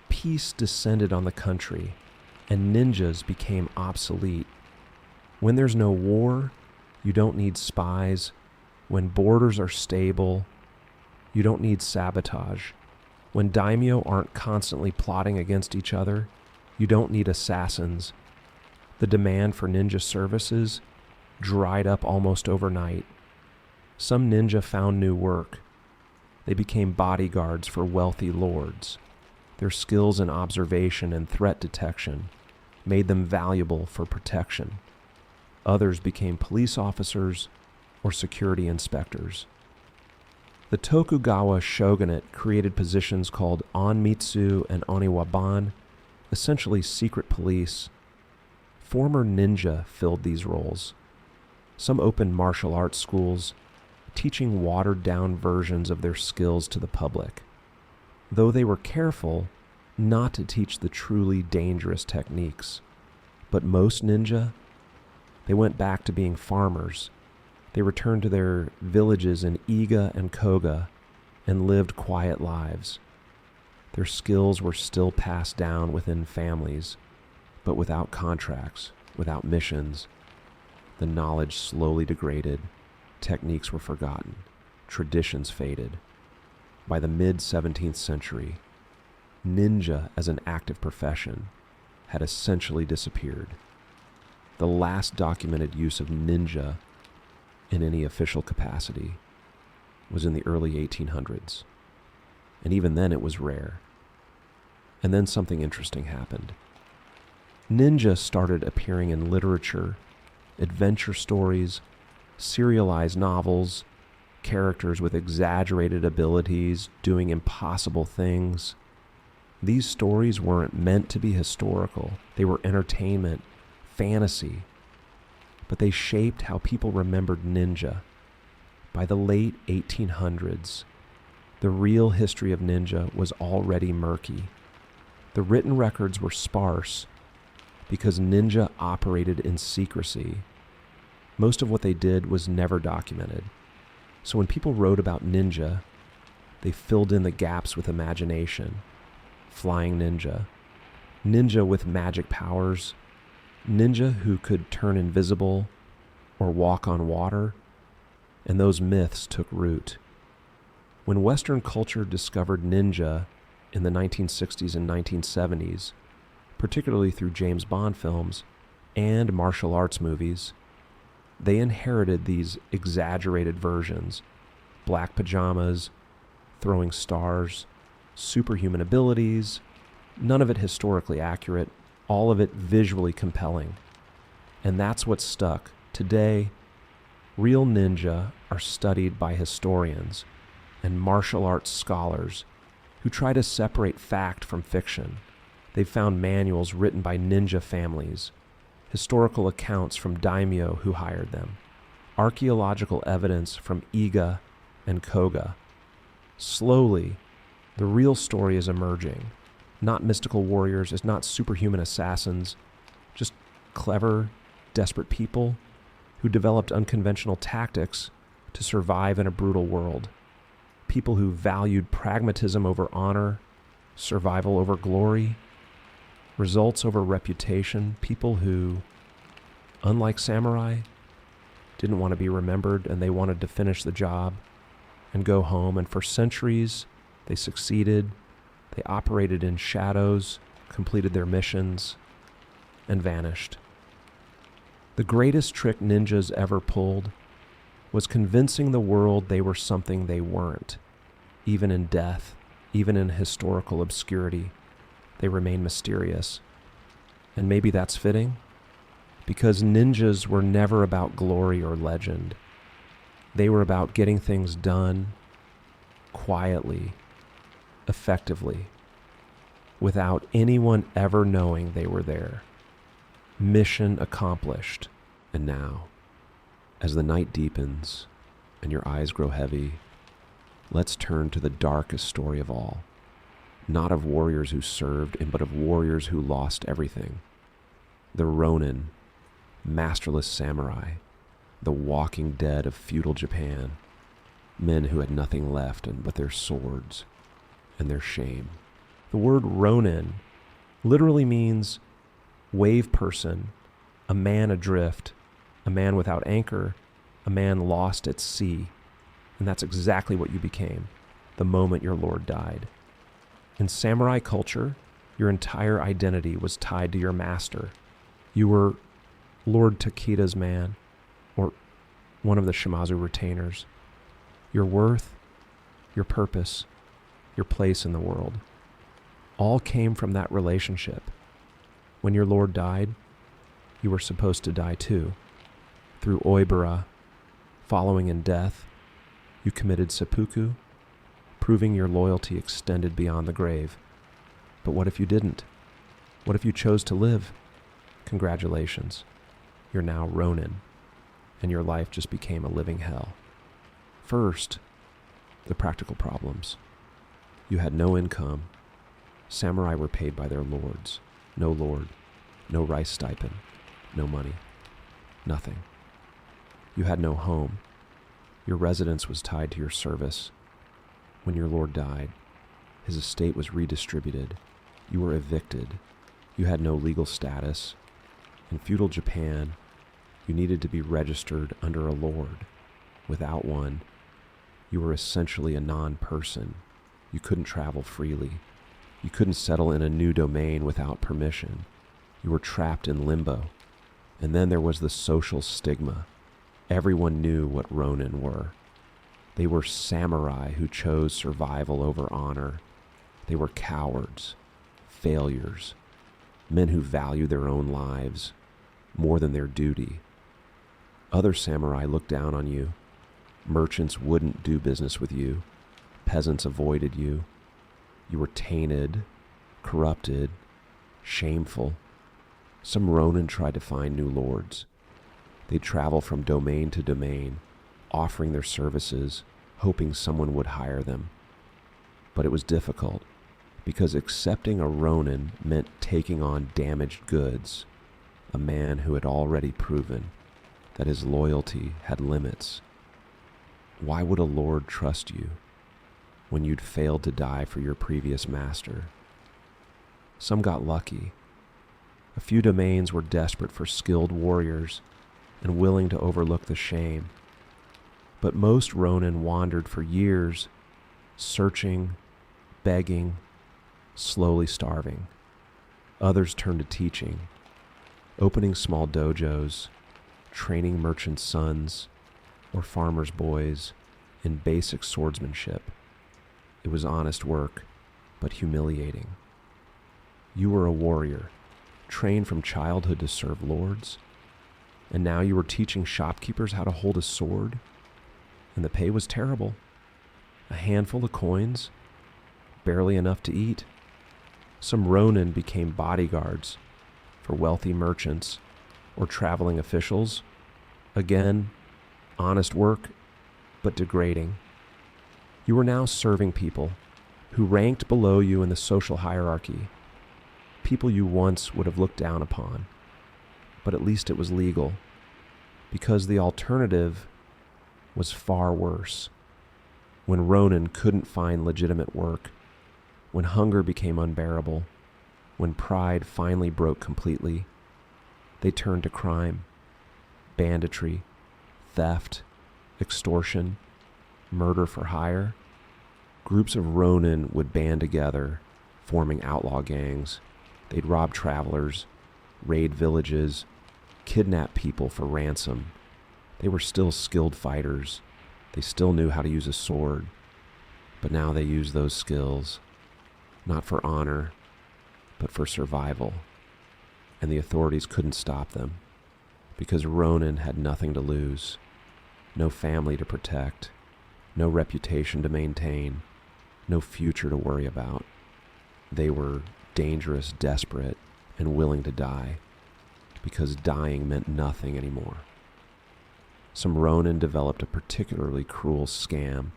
Peace descended on the country, and ninjas became obsolete. When there's no war, you don't need spies. When borders are stable, you don't need sabotage. When daimyo aren't constantly plotting against each other, you don't need assassins. The demand for ninja services dried up almost overnight. Some ninja found new work. They became bodyguards for wealthy lords. Their skills in observation and threat detection made them valuable for protection. Others became police officers or security inspectors. The Tokugawa shogunate created positions called onmitsu and oniwaban, essentially secret police. Former ninja filled these roles. Some opened martial arts schools, teaching watered-down versions of their skills to the public, though they were careful not to teach the truly dangerous techniques. But most ninja, they went back to being farmers. They returned to their villages in Iga and Koga and lived quiet lives. Their skills were still passed down within families, but without contracts, without missions. The knowledge slowly degraded, techniques were forgotten, traditions faded. By the mid-17th century, ninja as an active profession had essentially disappeared. The last documented use of ninja in any official capacity was in the early 1800s. And even then it was rare. And then something interesting happened. Ninja started appearing in literature, adventure stories, serialized novels, characters with exaggerated abilities doing impossible things. These stories weren't meant to be historical. They were entertainment, fantasy. But they shaped how people remembered ninja. By the late 1800s, the real history of ninja was already murky. The written records were sparse because ninja operated in secrecy. Most of what they did was never documented. So when people wrote about ninja, they filled in the gaps with imagination. Flying ninja, ninja with magic powers, ninja who could turn invisible or walk on water, and those myths took root. When Western culture discovered ninja in the 1960s and 1970s, particularly through James Bond films and martial arts movies, They inherited these exaggerated versions: black pajamas, throwing stars, superhuman abilities, none of it historically accurate, all of it visually compelling. And that's what stuck. Today, real ninja are studied by historians and martial arts scholars who try to separate fact from fiction. They've found manuals written by ninja families, historical accounts from daimyo who hired them, archaeological evidence from Iga and Koga. Slowly, the real story is emerging. Not mystical warriors, it's not superhuman assassins, just clever, desperate people who developed unconventional tactics to survive in a brutal world. People who valued pragmatism over honor, survival over glory, results over reputation. People who, unlike samurai, didn't want to be remembered and they wanted to finish the job and go home. And for centuries, they succeeded. They operated in shadows, completed their missions, and vanished. The greatest trick ninjas ever pulled was convincing the world they were something they weren't. Even in death, even in historical obscurity, they remain mysterious. And maybe that's fitting, because ninjas were never about glory or legend. They were about getting things done quietly, effectively, without anyone ever knowing they were there. Mission accomplished. And now, as the night deepens and your eyes grow heavy, let's turn to the darkest story of all. Not of warriors who served, but of warriors who lost everything. The RONIN, masterless samurai, the walking dead of feudal Japan, men who had nothing left but their swords and their shame. The word RONIN literally means wave person, a man adrift, a man without anchor, a man lost at sea. And that's exactly what you became the moment your lord died. In samurai culture, your entire identity was tied to your master. You were Lord Takeda's man, or one of the Shimazu retainers. Your worth, your purpose, your place in the world, all came from that relationship. When your lord died, you were supposed to die too. Through oibara, following in death, you committed seppuku, proving your loyalty extended beyond the grave. But what if you didn't? What if you chose to live? Congratulations. You're now RONIN, and your life just became a living hell. First, the practical problems. You had no income. Samurai were paid by their lords. No lord, no rice stipend, no money, nothing. You had no home. Your residence was tied to your service. When your lord died, his estate was redistributed. You were evicted. You had no legal status. In feudal Japan, you needed to be registered under a lord. Without one, you were essentially a non-person. You couldn't travel freely. You couldn't settle in a new domain without permission. You were trapped in limbo. And then there was the social stigma. Everyone knew what RONIN were. They were samurai who chose survival over honor. They were cowards, failures, men who value their own lives more than their duty. Other samurai looked down on you. Merchants wouldn't do business with you. Peasants avoided you. You were tainted, corrupted, shameful. Some RONIN tried to find new lords. They'd travel from domain to domain, offering their services, hoping someone would hire them. But it was difficult, because accepting a RONIN meant taking on damaged goods, a man who had already proven that his loyalty had limits. Why would a lord trust you when you'd failed to die for your previous master? Some got lucky. A few domains were desperate for skilled warriors and willing to overlook the shame. But most RONIN wandered for years, searching, begging, slowly starving. Others turned to teaching, opening small dojos, training merchants' sons or farmers' boys in basic swordsmanship. It was honest work, but humiliating. You were a warrior, trained from childhood to serve lords, and now you were teaching shopkeepers how to hold a sword, and the pay was terrible. A handful of coins, barely enough to eat. Some ronin became bodyguards for wealthy merchants or traveling officials. Again, honest work, but degrading. You were now serving people who ranked below you in the social hierarchy, people you once would have looked down upon, but at least it was legal, because the alternative was far worse. When ronin couldn't find legitimate work, when hunger became unbearable, when pride finally broke completely, they turned to crime, banditry, theft, extortion, murder for hire. Groups of ronin would band together, forming outlaw gangs. They'd rob travelers, raid villages, kidnap people for ransom. They were still skilled fighters. They still knew how to use a sword. But now they used those skills, not for honor, but for survival. And the authorities couldn't stop them, because ronin had nothing to lose, no family to protect, no reputation to maintain, no future to worry about. They were dangerous, desperate, and willing to die, because dying meant nothing anymore. Some ronin developed a particularly cruel scam.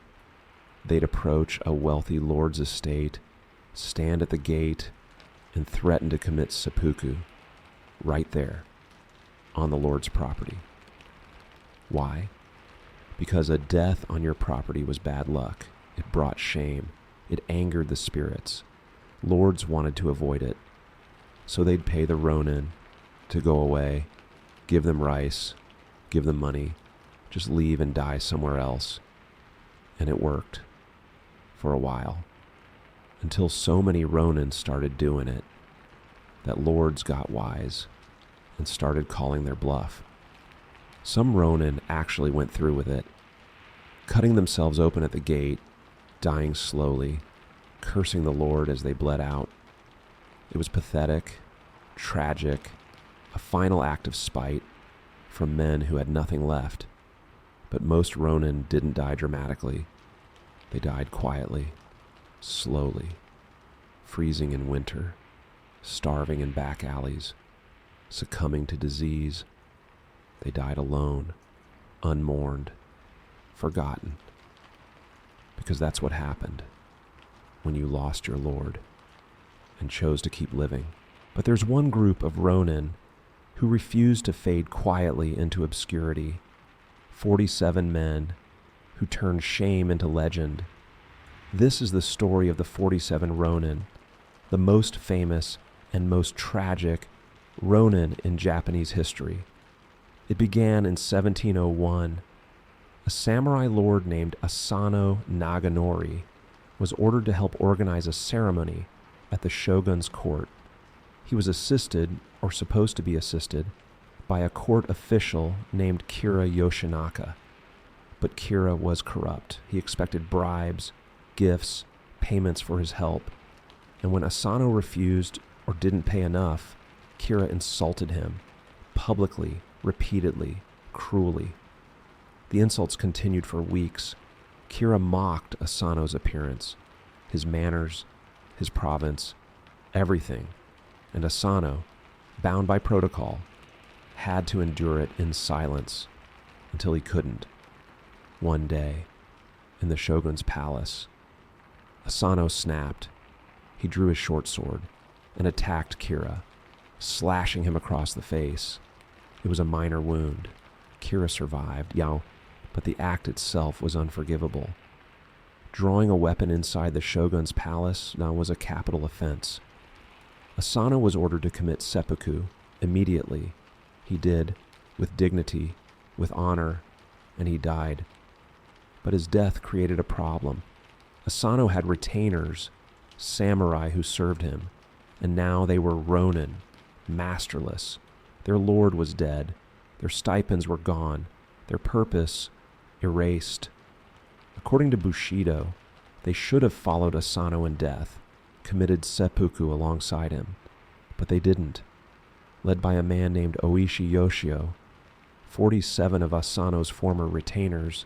They'd approach a wealthy lord's estate, stand at the gate, and threaten to commit seppuku right there on the lord's property. Why? Because a death on your property was bad luck. It brought shame. It angered the spirits. Lords wanted to avoid it. So they'd pay the ronin to go away, give them rice, give them money, just leave and die somewhere else. And it worked for a while, until so many ronin started doing it that lords got wise and started calling their bluff. Some ronin actually went through with it, cutting themselves open at the gate, dying slowly, cursing the Lord as they bled out. It was pathetic, tragic, a final act of spite from men who had nothing left. But most ronin didn't die dramatically. They died quietly, slowly, freezing in winter, starving in back alleys, succumbing to disease. They died alone, unmourned, forgotten. Because that's what happened when you lost your Lord and chose to keep living. But there's one group of ronin who refused to fade quietly into obscurity. 47 men who turned shame into legend. This is the story of the 47 ronin, the most famous and most tragic ronin in Japanese history. It began in 1701. A samurai lord named Asano Naganori was ordered to help organize a ceremony at the shogun's court. He was assisted, or supposed to be assisted, by a court official named Kira Yoshinaka. But Kira was corrupt. He expected bribes, gifts, payments for his help. And when Asano refused or didn't pay enough, Kira insulted him, publicly, repeatedly, cruelly. The insults continued for weeks. Kira mocked Asano's appearance, his manners, his province, everything. And Asano, bound by protocol, had to endure it in silence until he couldn't. One day, in the shogun's palace, Asano snapped. He drew his short sword and attacked Kira, slashing him across the face. It was a minor wound. Kira survived, but the act itself was unforgivable. Drawing a weapon inside the shogun's palace now was a capital offense. Asano was ordered to commit seppuku immediately. He did, with dignity, with honor, and he died. But his death created a problem. Asano had retainers, samurai who served him, and now they were ronin, masterless. Their lord was dead. Their stipends were gone, their purpose erased. According to Bushido, they should have followed Asano in death, committed seppuku alongside him, but they didn't. Led by a man named Oishi Yoshio, 47 of Asano's former retainers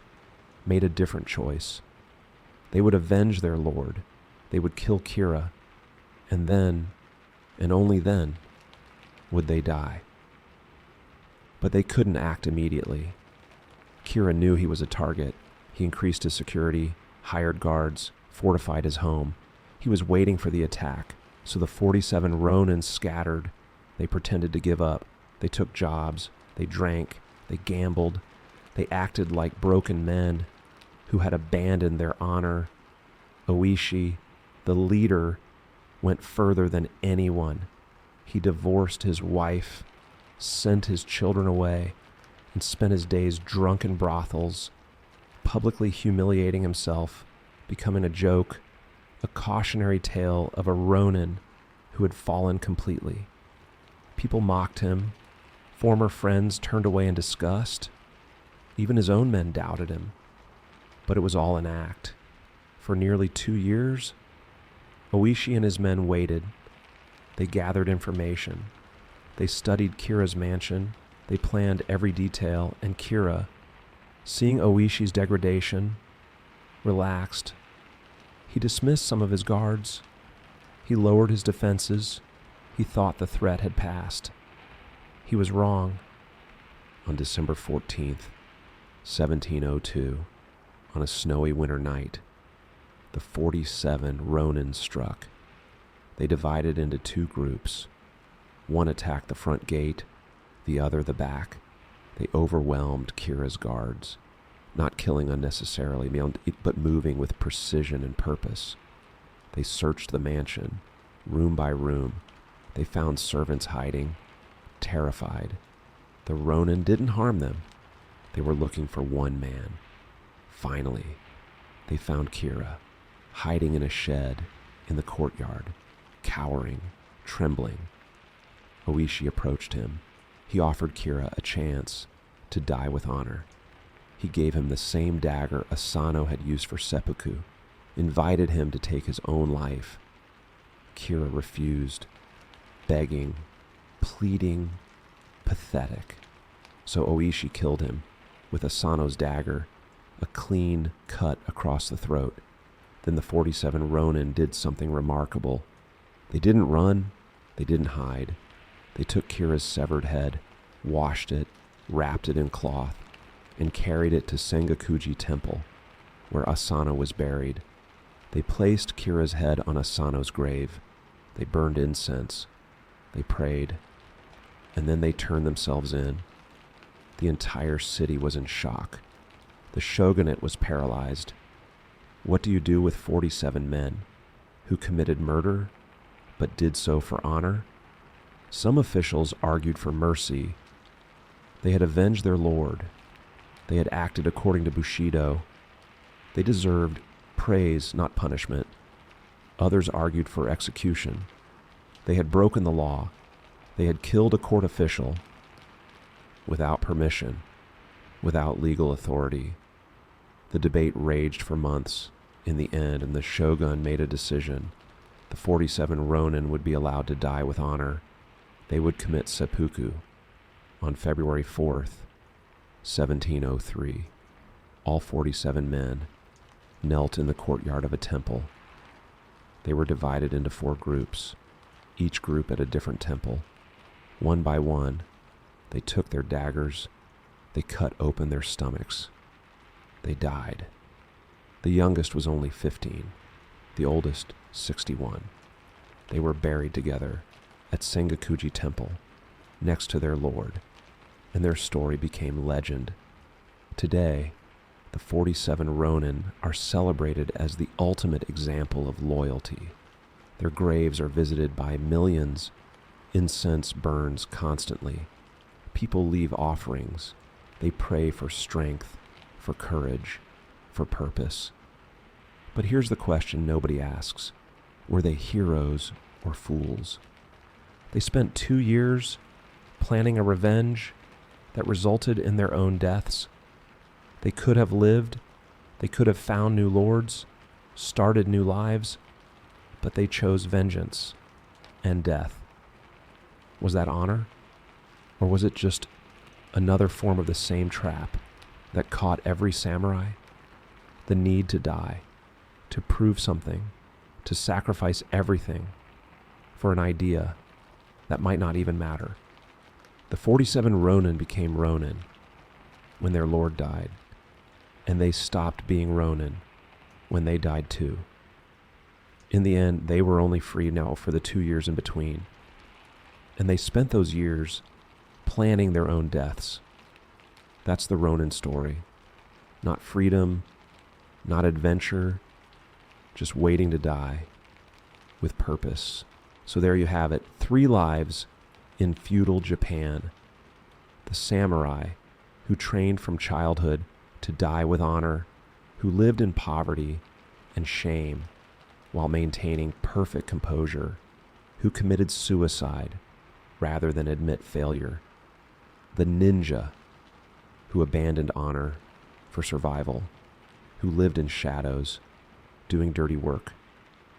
made a different choice. They would avenge their lord, they would kill Kira, and then, and only then, would they die. But they couldn't act immediately. Kira knew he was a target. He increased his security, hired guards, fortified his home. He was waiting for the attack, so the 47 Ronin scattered. They pretended to give up. They took jobs. They drank. They gambled. They acted like broken men who had abandoned their honor. Oishi, the leader, went further than anyone. He divorced his wife, sent his children away, and spent his days drunk in brothels, publicly humiliating himself, becoming a joke, a cautionary tale of a Ronin who had fallen completely. People mocked him. Former friends turned away in disgust. Even his own men doubted him. But it was all an act. For nearly 2 years, Oishi and his men waited. They gathered information. They studied Kira's mansion. They planned every detail, and Kira, seeing Oishi's degradation, relaxed. He dismissed some of his guards. He lowered his defenses. He thought the threat had passed. He was wrong. On December 14th, 1702, on a snowy winter night, the 47 Ronin struck. They divided into 2 groups. One attacked the front gate, the other the back. They overwhelmed Kira's guards, not killing unnecessarily, but moving with precision and purpose. They searched the mansion, room by room. They found servants hiding, terrified. The Ronin didn't harm them. They were looking for one man. Finally, they found Kira, hiding in a shed in the courtyard, cowering, trembling. Oishi approached him. He offered Kira a chance to die with honor. He gave him the same dagger Asano had used for seppuku, invited him to take his own life. Kira refused, begging, pleading, pathetic. So Oishi killed him with Asano's dagger, a clean cut across the throat. Then the 47 Ronin did something remarkable. They didn't run, they didn't hide. They took Kira's severed head, washed it, wrapped it in cloth, and carried it to Sengakuji Temple, where Asano was buried. They placed Kira's head on Asano's grave. They burned incense. They prayed. And then they turned themselves in. The entire city was in shock. The shogunate was paralyzed. What do you do with 47 men who committed murder, but did so for honor? Some officials argued for mercy. They had avenged their lord. They had acted according to Bushido. They deserved praise, not punishment. Others argued for execution. They had broken the law. They had killed a court official without permission, without legal authority. The debate raged for months. In the end, and the shogun made a decision. The 47 Ronin would be allowed to die with honor. They would commit seppuku on February 4th, 1703. All 47 men knelt in the courtyard of a temple. They were divided into 4 groups, each group at a different temple. One by one, they took their daggers. They cut open their stomachs. They died. The youngest was only 15, the oldest 61. They were buried together at Sengakuji Temple, next to their lord, and their story became legend. Today, the 47 Ronin are celebrated as the ultimate example of loyalty. Their graves are visited by millions. Incense burns constantly. People leave offerings. They pray for strength, for courage, for purpose. But here's the question nobody asks. Were they heroes or fools? They spent 2 years planning a revenge, that resulted in their own deaths. They could have lived, they could have found new lords, started new lives, but they chose vengeance and death. Was that honor? Or was it just another form of the same trap that caught every samurai? The need to die, to prove something, to sacrifice everything for an idea that might not even matter. The 47 Ronin became Ronin when their lord died, and they stopped being Ronin when they died too. In the end, they were only free now for the 2 years in between, and they spent those years planning their own deaths. That's the Ronin story. Not freedom, not adventure, just waiting to die with purpose. So there you have it, 3 lives in feudal Japan. The samurai who trained from childhood to die with honor, who lived in poverty and shame while maintaining perfect composure, who committed suicide rather than admit failure. The ninja who abandoned honor for survival, who lived in shadows, doing dirty work,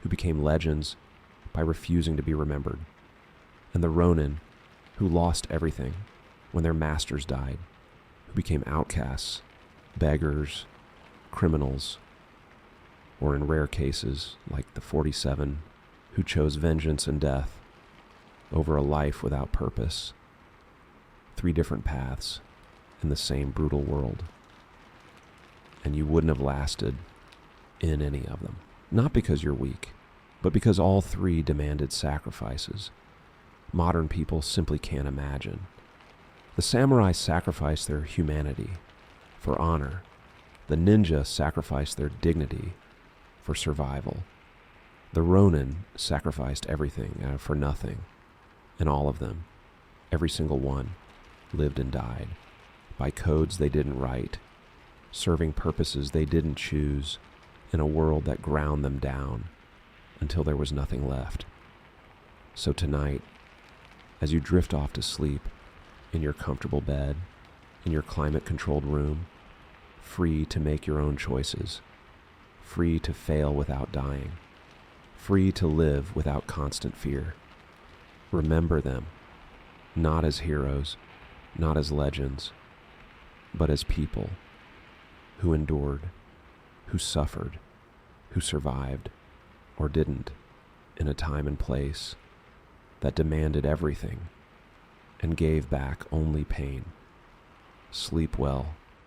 who became legends by refusing to be remembered. And the Ronin who lost everything when their masters died, who became outcasts, beggars, criminals, or in rare cases, like the 47, who chose vengeance and death over a life without purpose. 3 different paths in the same brutal world. And you wouldn't have lasted in any of them. Not because you're weak, but because all 3 demanded sacrifices. Modern people simply can't imagine. The samurai sacrificed their humanity for honor. The ninja sacrificed their dignity for survival. The Ronin sacrificed everything for nothing. And all of them, every single one, lived and died by codes they didn't write, serving purposes they didn't choose in a world that ground them down until there was nothing left. So tonight, as you drift off to sleep in your comfortable bed, in your climate-controlled room, free to make your own choices, free to fail without dying, free to live without constant fear, remember them, not as heroes, not as legends, but as people who endured, who suffered, who survived or didn't in a time and place that demanded everything and gave back only pain. Sleep well.